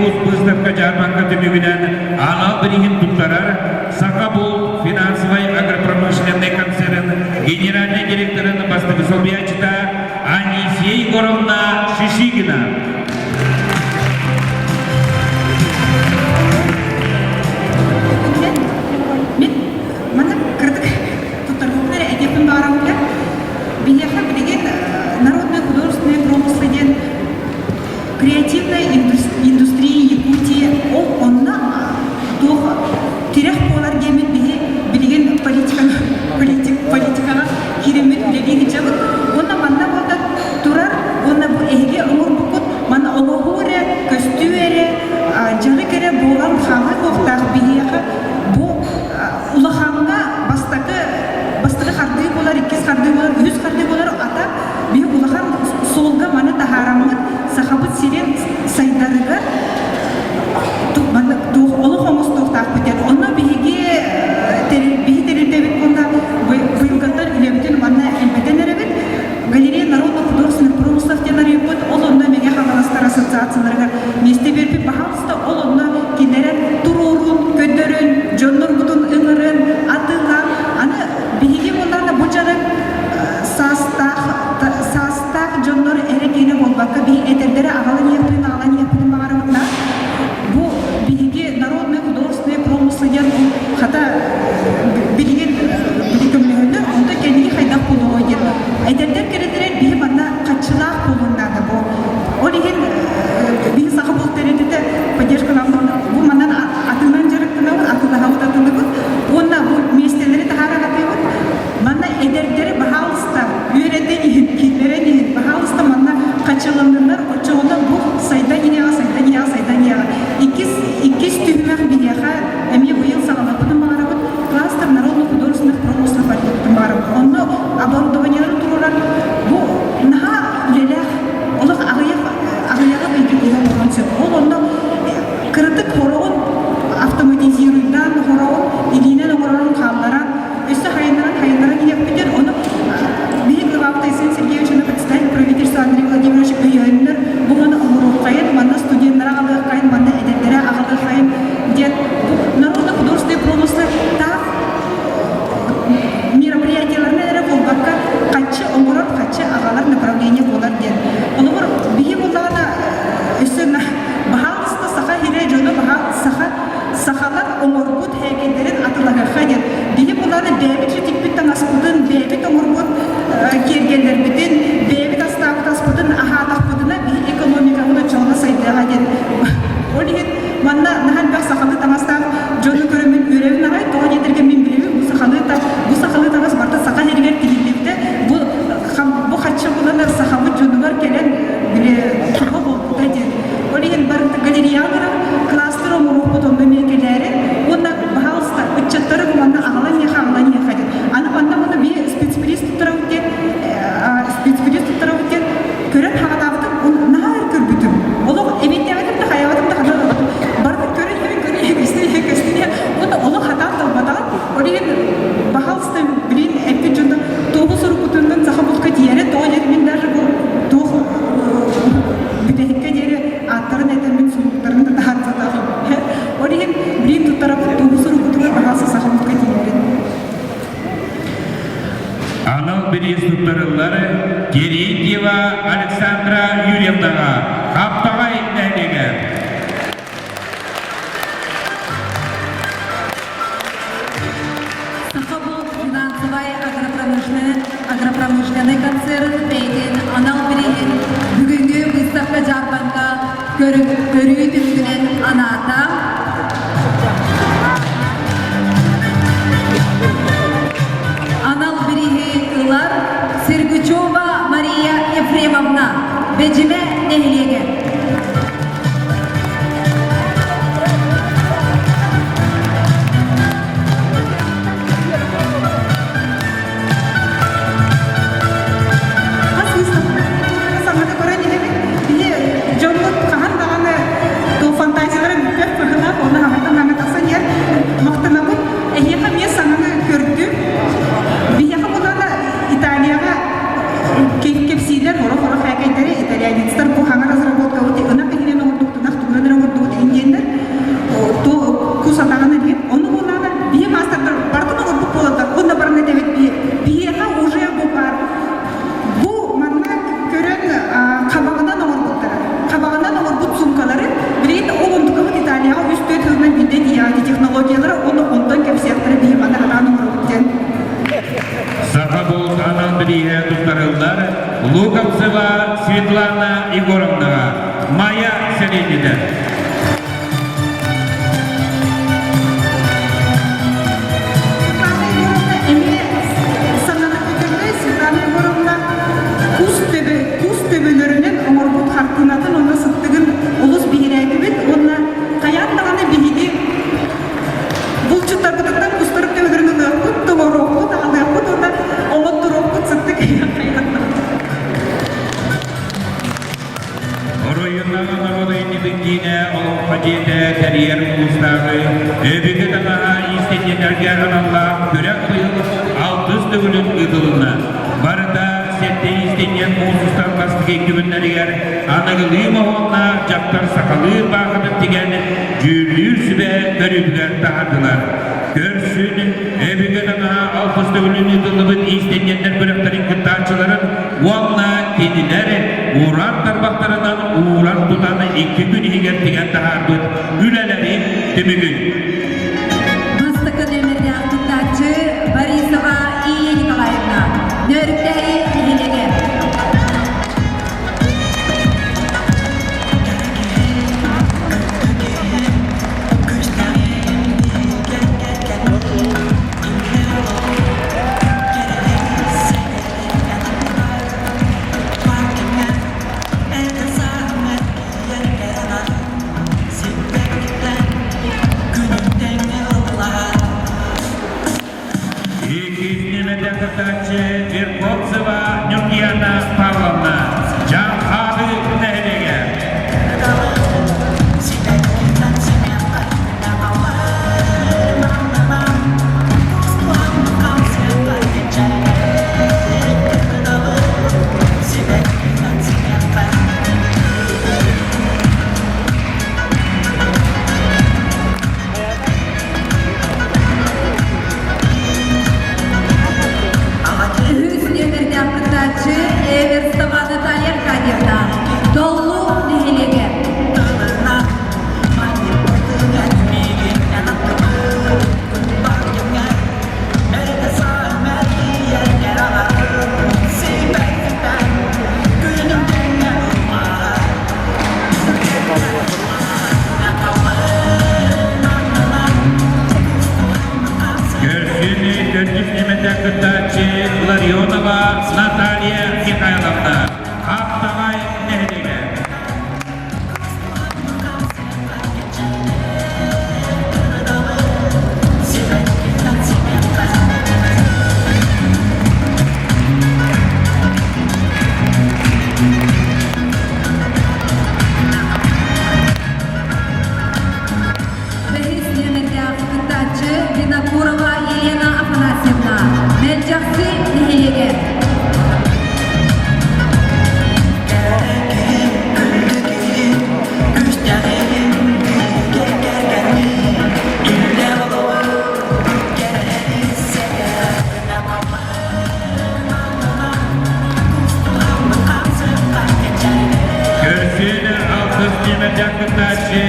улус выставка жарманка түнүгүнөн ана бирин туттарар Сакабул финансовый агропромышленный концерн генеральный директорын бастыгы Собиячита Анисия Егоровна Шишигина.
Мен мана кырдык туттаргылар эдепин барамда бияха билген народный художественный промысл ден креативная индустрия Якутии ол онна тох тирах болар демет билген политикага киремет билеги жабыт онна манда болда турар онна бу эге омур букут мана олохуре көстүере жары кере болган хаңы коктак бияха бу улаханга бастыгы харды болар, иккис харды болар, үз харды болар ата бия улахан солга маны тахарамыт сахабыт сирен сайдарыга олы хомус тоқтақ бітер. Онна биге терилтебет конда выйылгаттар үлебітен манна әлбәтен әребет галерея народных художественных промыслов тенаребет ол онна меге хағаластар ассоциацияларға месте берпі бағалыста ол онна кенерен турурун, көддөрін, жоннор бұтын ыңырын, атылған аны биге онларына бұл жарық састақ жоннор әрекені болбаққа би етердері ағалын епілін бағарымында bu bilgi народный художественный промыслы ден хата билген билгемлегенде онда кенди хайдак болуга ден айдерлер кередерен бии бана качылак болундады бу ол еген бии сага бул тередите поддержка намданы бу мандан атынан жарыктына атыдага утатылыгы онда бу местелери тахарагатыбыт мана эдердери бахалыста үйрөтени килерени бахалыста мана качылындылар очогунда бу сайданияга иккис түймәк бияха әме быйыл сағалапытын бағарабыт кластер народных художественных промыслов барбытын бағарабыт. Онда оборудованиялар турурар бу наха үлеләх олық ағыяға бейгін еға болған сөп. Ол онда кырытык хороғын автоматизируйдан хороғын илинен хороғын қалдаран өсі хайындаран енек бітер. Оны бейін Лавтайсын Сергеевичіні представить правительство Андрей Владимирович Үйенлер бұғаны ұмыру қайын, манда студенттер ағалы қайын, манда әдеттері ағалы қайын дед. Народный художественный промыслы так мероприятияларына әрі болбаққа қатшы ұмырып, қатшы ағалар направление болар дед. Олығыр бейі болағына өсі бағалысты сақа хире жоны сақалар ұмырбұт әкендерін атылағаға дед. Бейі болағына бәбіт жетікпіттен аспыдын, бәбіт ұмырбұт кергендер бітін, бәбіт аспыдын, ағатақ бұдына бейі экономикағына жоны сайдыға дед. Ол еген манна нахан бақ сақалы таңастақ жоны көрімен өревін ағай, тоған етірген мен білемін, бұл сақалы таңас барда сақа ергер келіндепті, бұл қатшы боланар сақалы жонылар келен біле тұға болды дед. Ол еген барында галереялары, кластыры мұруқ бұтонды мекелері, онда бағалыста үтчаттары бұланда ағалан еқа дед. Аны банда мұны бей спецпилист тұттыра өткен, көрен хағатағыдың, оны нағар көрбітім. Олы еметтеватым да, қаяватым да қадағыдым. Барды көрен көстіне, оны олы хатақ талбатағын, олеген бағалысты білейін әппен жонда тоғы сұры бұтынның зақа бұлтқа дейері, тоғы ермен даже бұл тоғы бүдәйікке дейері аттарын әтірмен сұлықтарын да тағатсатағын. Олеген білейін тұттарапын тоғы сұры бұтынға бағалысы зақа бұлтқа дейері.
Анал берез тұттарылары Терентьева Александра Юрьевнаға қаптаға етнәдегі.
Сахабул финансовый агропромышленный концерн бейген анал береген бүгінгі выставка жарбанға көрүү түнігінен аната анал береген ылар Сергучева Мария Ефремовна бежіме нехлеге.
Кепсидер, хоро-хоро хакайдары, итальянецтер, бу хаңа разработка
Луковцева Светлана Егоровна, Майя Селенина.
Кус төбөлөрүнөн оңорбут хактынатын онна сыттыгын улус бихирәйтибит, онна каяттаганы бихиги булчуттарбытыктан кустырып төбөлөрүнөн ыркут, тоғорокут, алдыркут, онда оңоттурокут сыттык каяттаганы.
Районнағы народойнидың кейіне олың қадеті карьер ұлыстағы өбігі даңаға истенелерге ғаналлақ көрек бұйылып 600 төгілін ұйдылына. Барыда сетте истенен мұзыстан қастығы екібінлерігер анығылы мағуына жақтар сақалы бағының тегені жүрлер сүбе көрібігер тағадылар. Көрсінің өбігі даңаға 600 төгілін ұйдылыбын истененлер көректарын күттачыларын уанна кенілері Уран тарбақтарынан уран тұтаны 2 күн егертеген тағардық үләлері түмігін.
Бастықы нөмірде ақтықтачы Борисова Ия Николаевна. Нөріктері елеген.
Верховцева Нюргияна Павловна, Джанхады Нехелеге. Ларионова Наталья Михайловна, Аптавай Нехелеге.
Винокурова Елена Афанасьевна. Мельджахси Нехелеге.
Көрсені алқыз темірдәкіндачы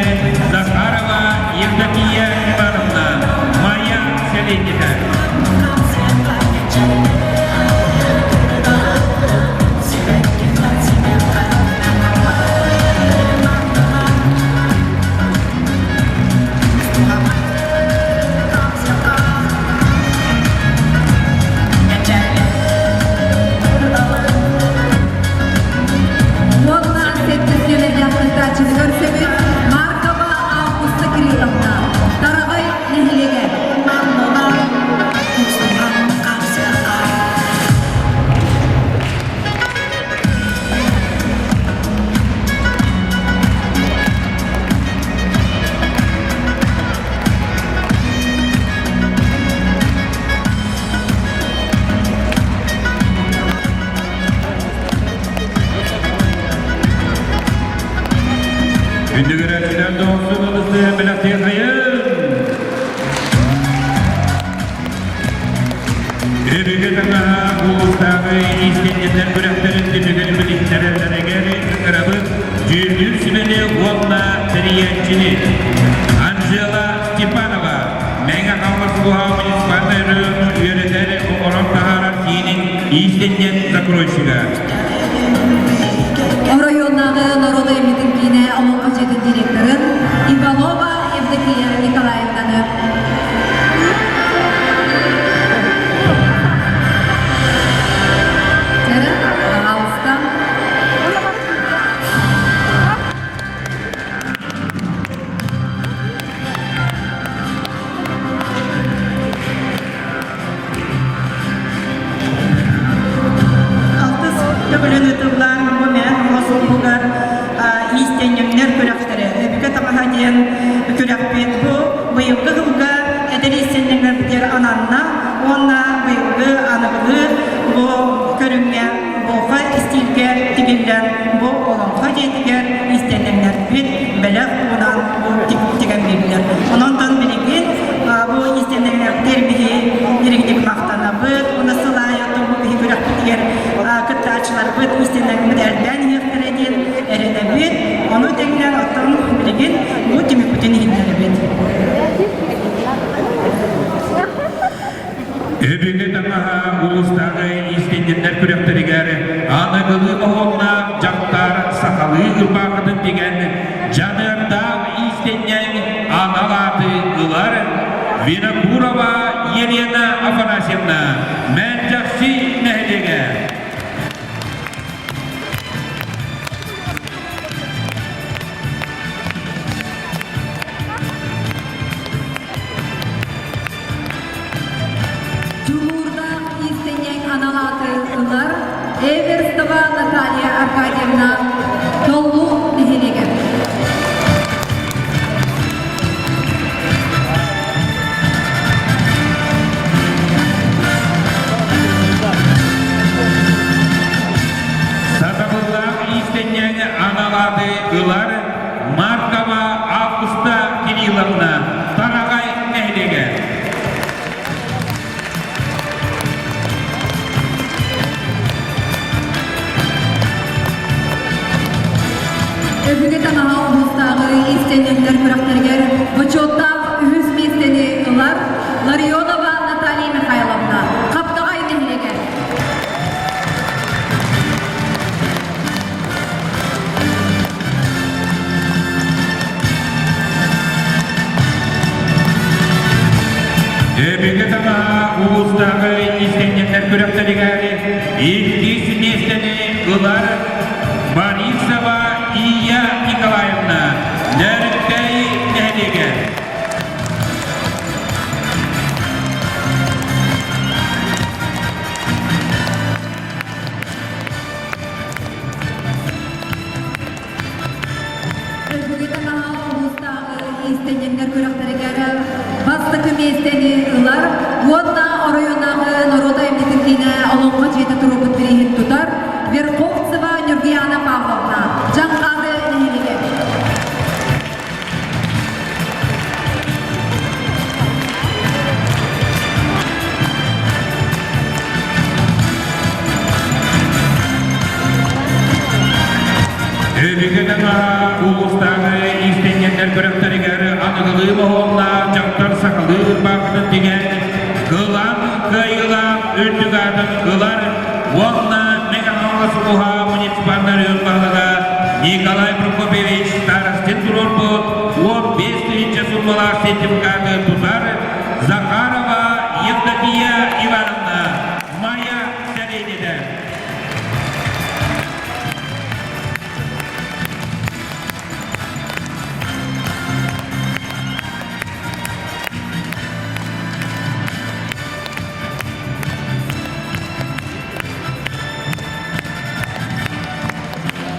Захарова Евдокия Ивановна, Майя Селенина.
Маркова Августа Кирилловна. Тарагай Нехелеге.
Gündügüretilen doğumsunuzda belirtiye hayır. Öbügüdüğü uluslararası istenceler bırakların tübügün biliklerine geri kırabı Cürdür Sümeli Vonna Triyencini Angela Stepanova Mega Kalması Buha Municipalları yöneteri Oran Taharat Yinin istenceler Zakroyşiga
Районнағы народы емдіккіне алын қажетін директорын Иванова Евдокия Николаевнаны. Тәрі, пожалуйста.
Алтыс төбөлөн өтүлар момен мосулугар истенемнер көрәктәре. Бика тамаха ден көрәкпет бу быйылгы гылга эдерисеннер битер ананна, онна быйылгы аныгы бу көрүнгә буга стилге тигелдән бу олонга жетигер истенемнер бит беләк унан бу тигән билгеләр. Ондан билеген бу истенемнер тербиһи ирегдик мактанабыт, уны сылай атып бу көрәктәр кыттачылар бит истенемнер әлбән яктырыдын эренебит, оны тегеләр аттан билеген бу тимикутен хиннәбит.
Өбігі таңаға ұлыстағы істендендер күректерігер анығылы оғынна жақтар сақалы ұрпағыдың деген жанырдағы істенден аналаты ұлар Винокурова Елена Афанасьевна мән жақсы нәхедеге.
Эверстова Наталья Аркадьевна Толлу Михелеге.
Сатабыллақ истеннен аналады ұлар Маркова Августа Кирилловна Тарағай нәхедеге.
Öbürge tamaha облыстағы истенендер күрәктергер Бочоттав үз местені ұлар Ларионова Наталья Михайловна Қаптағай нәхелеге.
Өбігі таңаға ұлыстағы істендендер күректерігер Илкис местені ұлар Борисова Ия Николаевна Нәріктәй нәхедеге.
Öbürge tamaha облыстағы истенендер күрәктергер Бастықы местені ұлар Водна районағы народа емдікіне алынға жеті тұру бұтбірейін тұтар Верховцева Нюргияна Павловна Жанқады нәхелеге.
Өбігі таңаға ұлыстағы істендендер күректерігер анығылы оғынна жақтар сақалы ұрпағыдың деген қылан қайылан өндігадың қылар оғынна меганаласы бұға муниципалдар ұрпағыға Николай Прокопьевич старостин тұрорбы 15-ші сұрмалақ сертификаты тұтар Захарова Евдокия Ивановна Майя Сәрейдеді.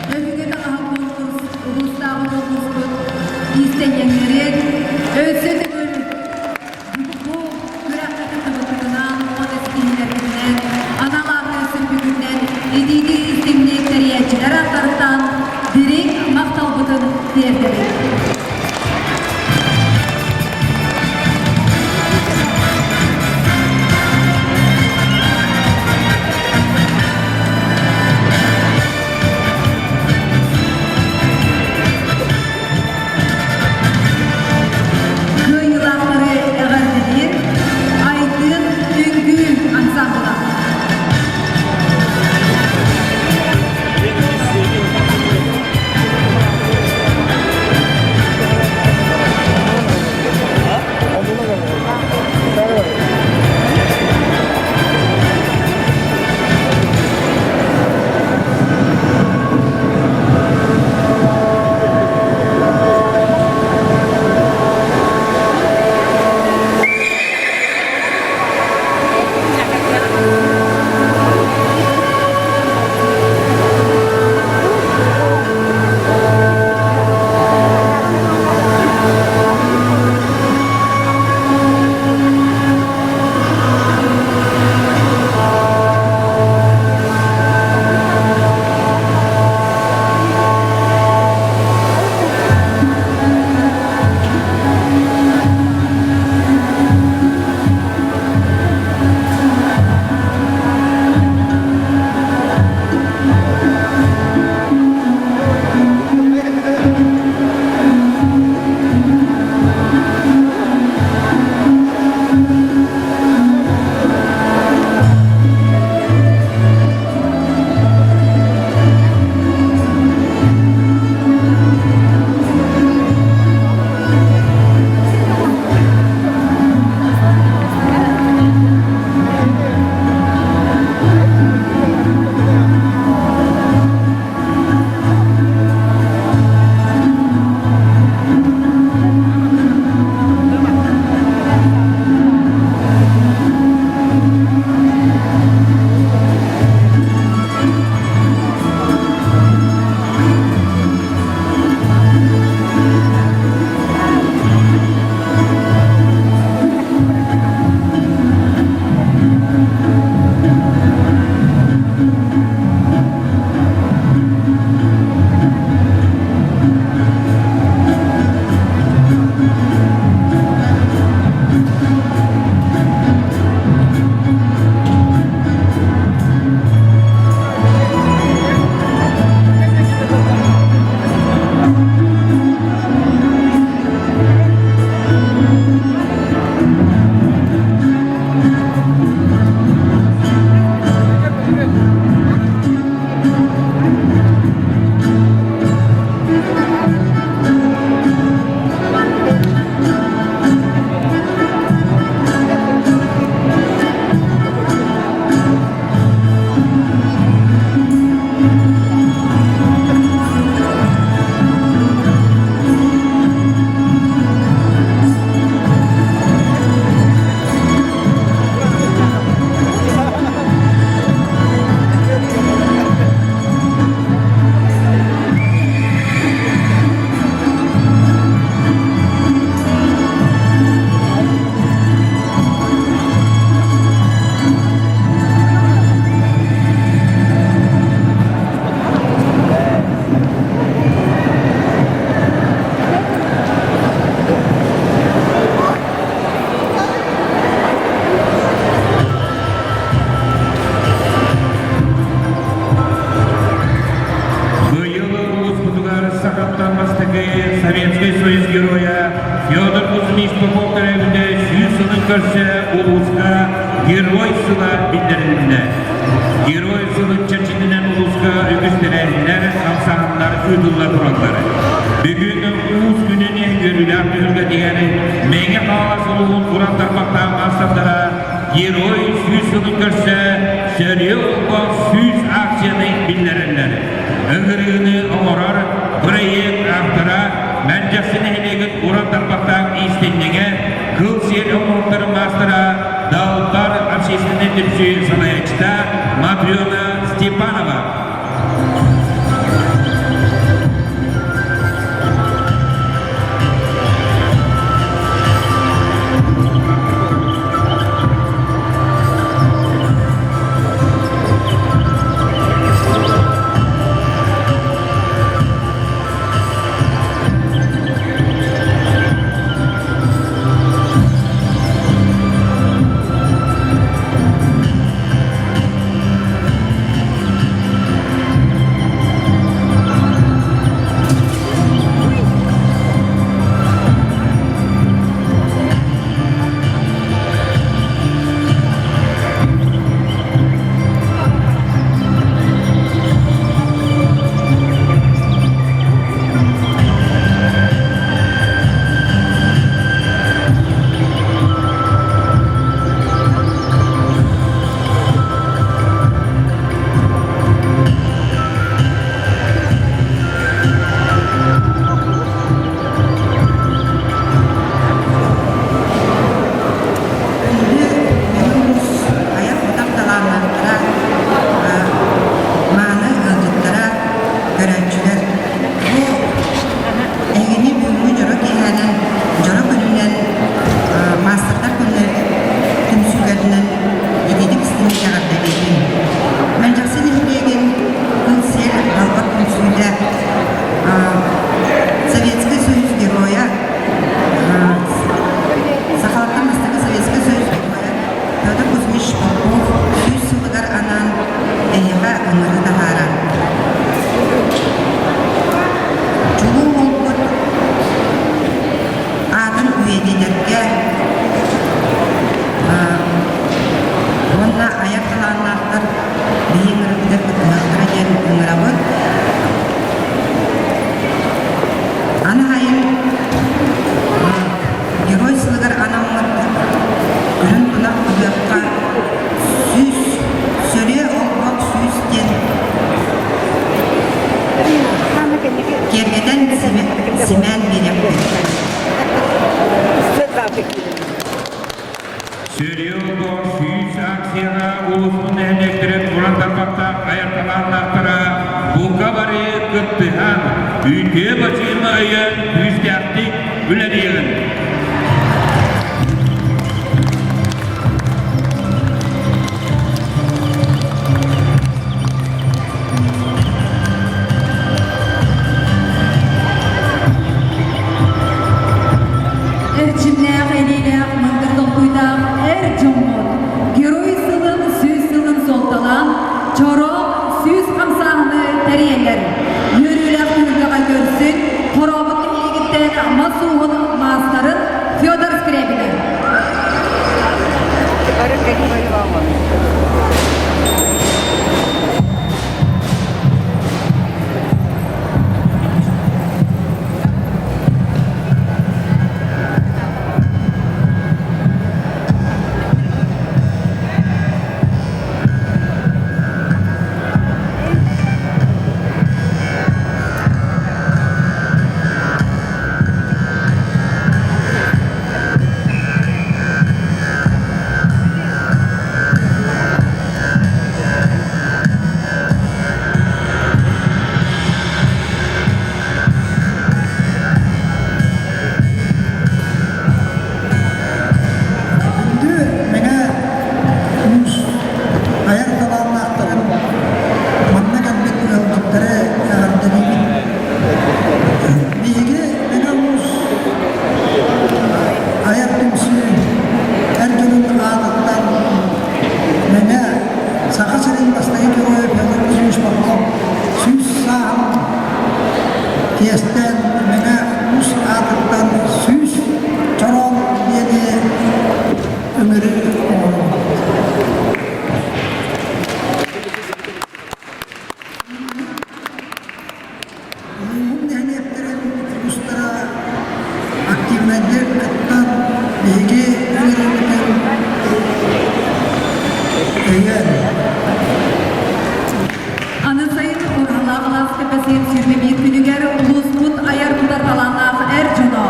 Öbürge tamaha konкурс облыстағы облыстық истенендерін өседі бөлі. Бұл күрәктәкі тұбытығынан, он істенелерінен, аналарды сүмбігінен, едейді істемнектер аттарыттан дирек мақтал бұтын бердірі. Köy
героя Федор Кузьмич Попов тарабында 100 сынын көрсе улуска герой сыла билдирилди. Герой сынын чечинен улуска үгүстөрөйлөр, камсагандар, үйдүлла туралары. Бүгүн улус күнүнө көрүлөр дүргө дегени мега каласылуу Куран тармактагы мақсаттара герой 100 сынын көрсе сериалга 100 акцияны билдирилер. Öngörüğünü oğurar, proyekt aktara, məncəsini hələyət Quran tarpaqdan istenliğe, kıl siyel oğulları mastıra, dağıtlar общественной tüpsü sanayacıda Matriona Stepanova.
Çorok, süz kamsağını teriyeler. Yürüyle kuyruğa görsün, korabıklı ilgi
Bihi
Аны сайын Орхала қаласы бәсен сүйірме бір күнігер ұлыспұт аяр құдар таланағы әр жоно.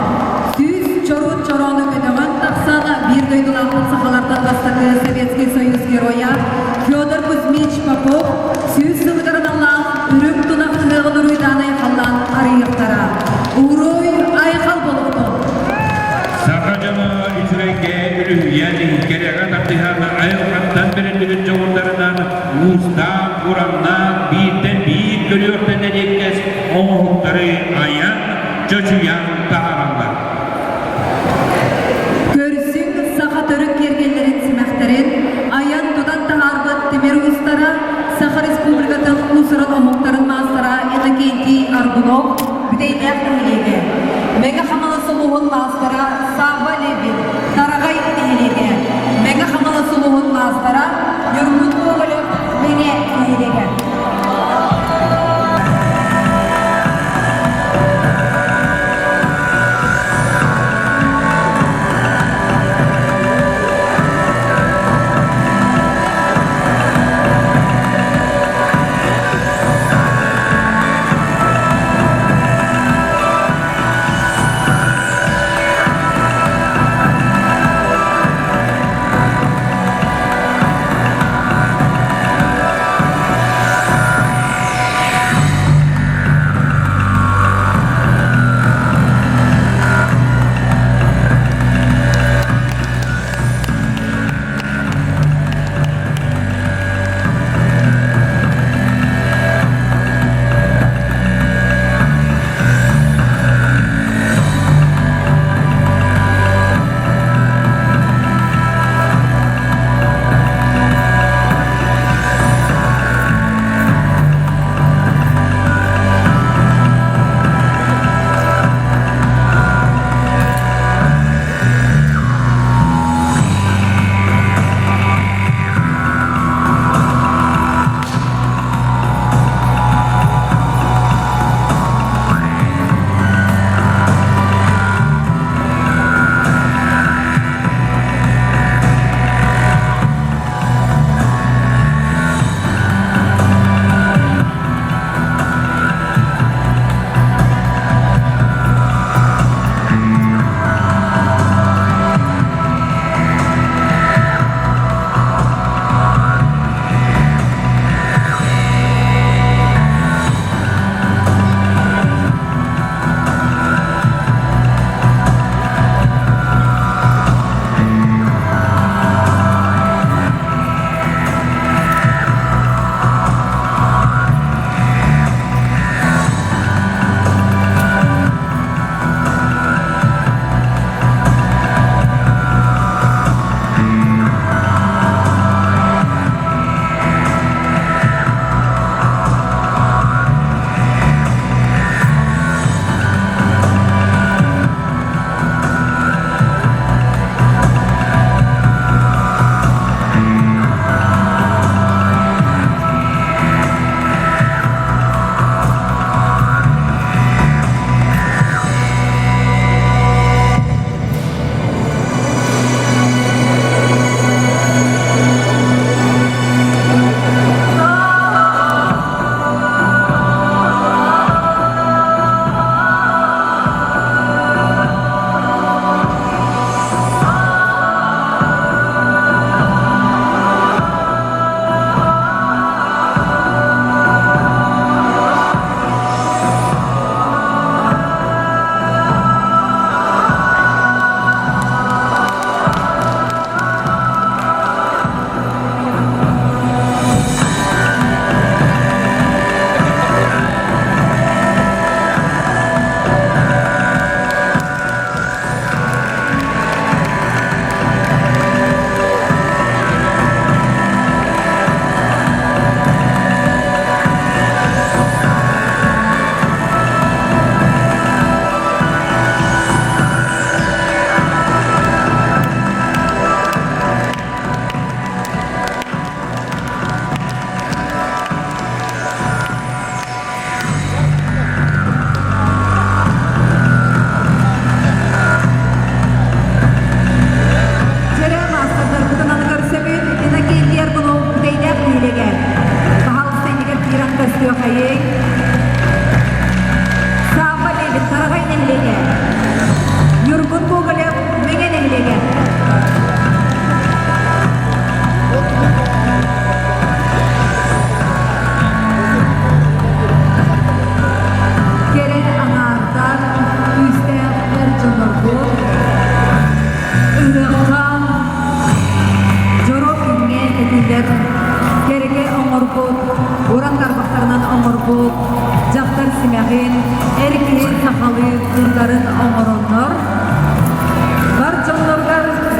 Сүйіз чорут чороны көдіған тақсаны бір дөйділақпын сақалардан бастығы Советский Союз героя Федор Кузьмич Попов сүйіз сылғырын алан үрім тұнақ тұғығын ұруйданай қалан арыйықтара. Уруй айқал болуқты.
Сақажаны үзіренге үліяны кереған ақтиғаны айылғандан біріндігін жоғырдарынан ұстан, ұраннан, бейттен бейт көліөрттен әдеккес оңғықтары аян, жөчуян тағарандар.
Көрсің сақа түрік кергендерін сімәқтерін, аян тудан тағарбыт темер ұстара, Сақа Республикатын ұсырын омықтарын мастара Едекенти Аргунов бүтейнек тәлеге. Мәңі қамалы сұлуғын мастара Саба Лебин, Тарағай тәлеге. Мәңі қамалы сұлуғын мастара Юрмут Оғылып Мәне тәлеге.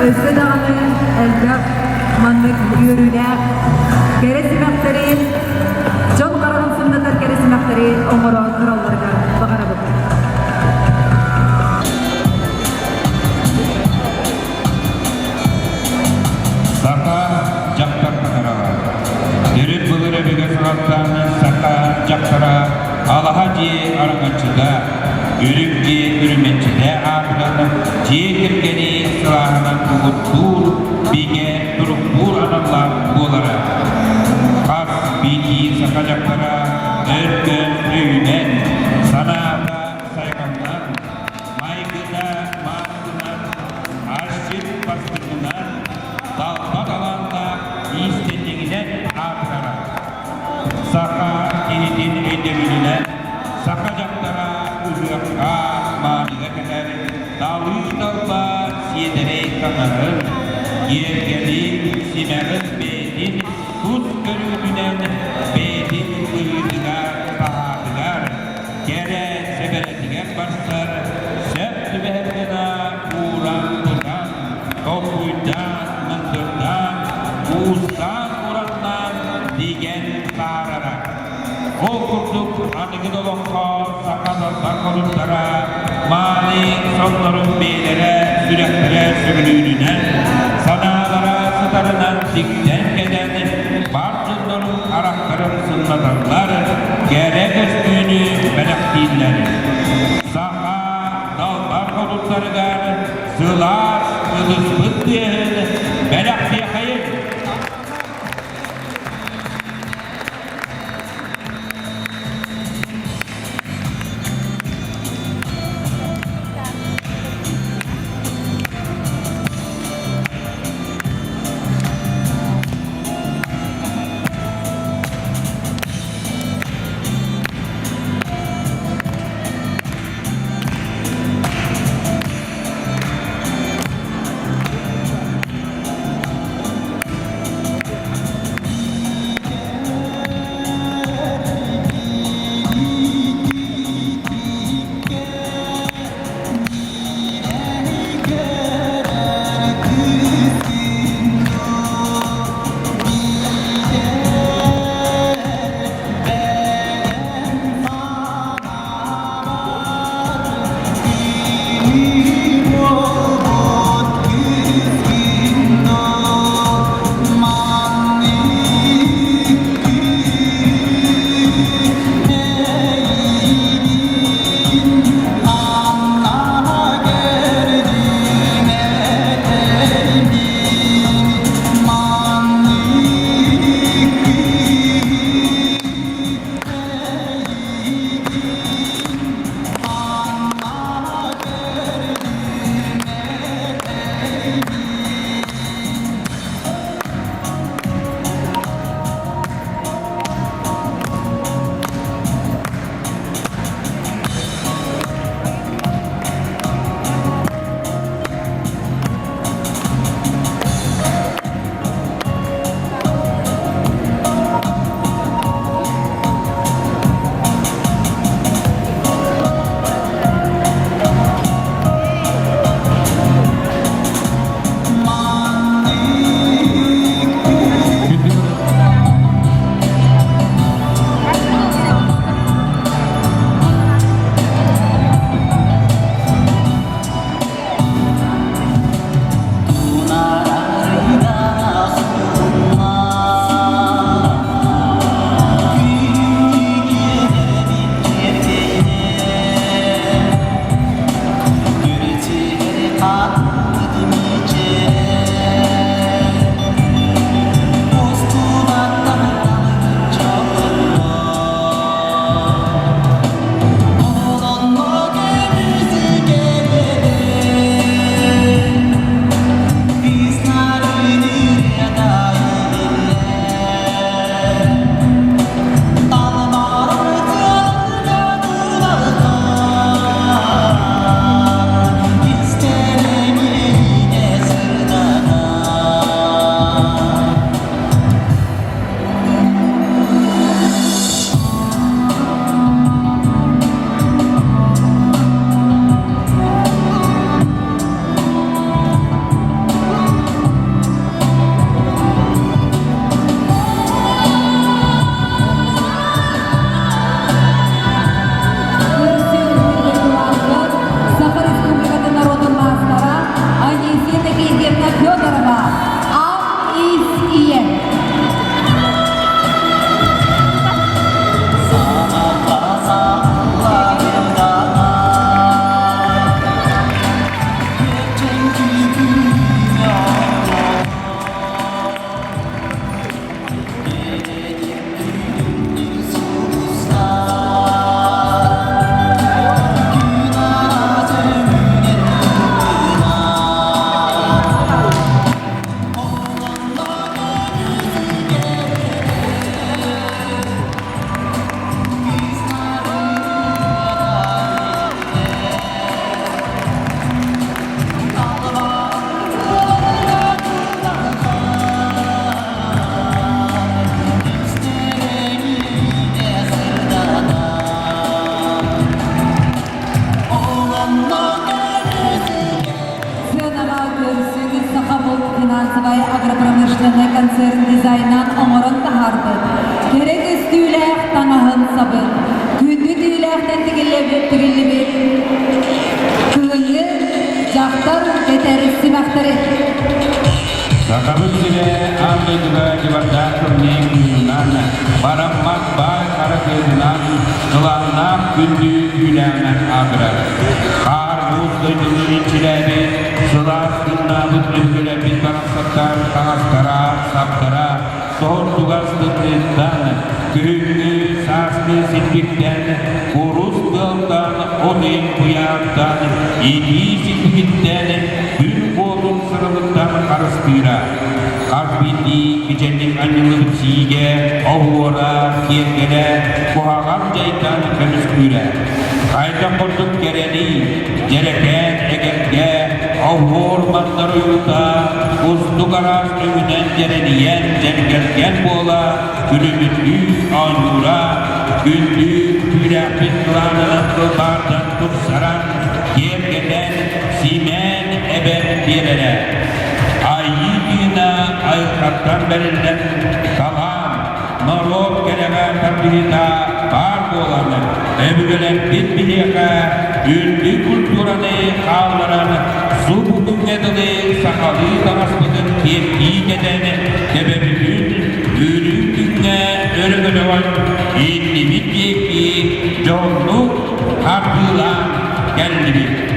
Özde dağını elbap mandık yürüne keresimekteri John Karan sınırlar keresimekteri omoro krallarga bakarabı.
Saka jaktar takarawa. Dürüt buluru bege sanatlarını saka jaktara alaha diye aragaçıda yürüp diye yürümetçide ağırlanı diye kirgeni silahına kuğuttur bege durup bur anamlar bolara. Kas bilgi saka jaktara örgün öğünen sanata sayganlar maygıda mağdından aşık bastırgılar dalga alanda istendiğinden artırarak saka kenidin edemililer saka jaktara uzakka maniga kadar dalı dalba siyedere kanarın yergeli simerin bedin tut görüldüden bedin kıyıdıgar pahadıgar kere seberetiger başlar sep tübeherdena uğrandıgan topuydan mındırdan uğuzdan orandan digen sararak o kurtluk anıgı dolokka sakazatlar konutlara mali sonların beylere süreklere sürülüğüne sanalara sıtarınan dikten gelen barcınların arakların sınladarlar gerek üstünü melek değiller saha dallar konutları gar sığlar ıgız bıttığın melek diye hayır
Барцевай агропромышленный концерн дизайнан оңорон тахарбыт. Керек үстүлэх таңаһын сабыт. Күндү түйлэх тентигиллебит тигиллебит. Күңүллү жактар кетерisi бактары.
Sakabut sile amde juga jibanda kurning nana barammat bay karakenan kelana kundu yulangan agra kar buz duyduğu içilebe selas günna bütünüyle bir tarafsaktan kağıskara sapkara son tugaslıktan köyünü saslı silbikten urus kıldan onin kuyaktan idi silbikten gün bodum sırılıktan karıspira Kalbindi kecendik anjılık sige, ahura, kiyekere, kuhagam jaytan kemisküre. Kayda korduk kereni, jereken egerge, ahur mantar uyuta, ustuk aras ümünen jereniyen jergergen bola, gülümütlü anjura, gündük tüyrekbin kılanılan kılbardan tutsaran, kiyekeden simen eben birere. Ayıdina ayıkattan berilen kalan, norok gereken tabiita var olanı, öbürgelen bitmeyeke, ünlü kulturanı kavlaran, su bugüngedili sakalı dağıspıdın tepki gedeni, sebebinin üründüğüne örgülü var, inlimit yeki, jonluk, kapılan, kendimi.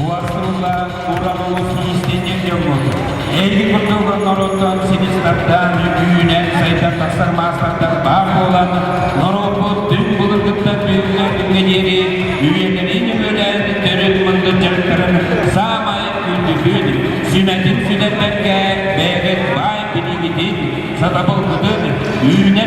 Ulaştırılan uğramalısını istengen yok. Elgi kurtulgan Norot'tan Sinistar'dan büyünen saytan tasarmazlardan bağ olan Norot'un tüm bulurguttan büyükler düğünleri üyelerini ölen törün mındır canlıların sağmayın gündüzüydü. Sünnetin sünnetlenge beğet bay biligidin satabıl kudun üyüne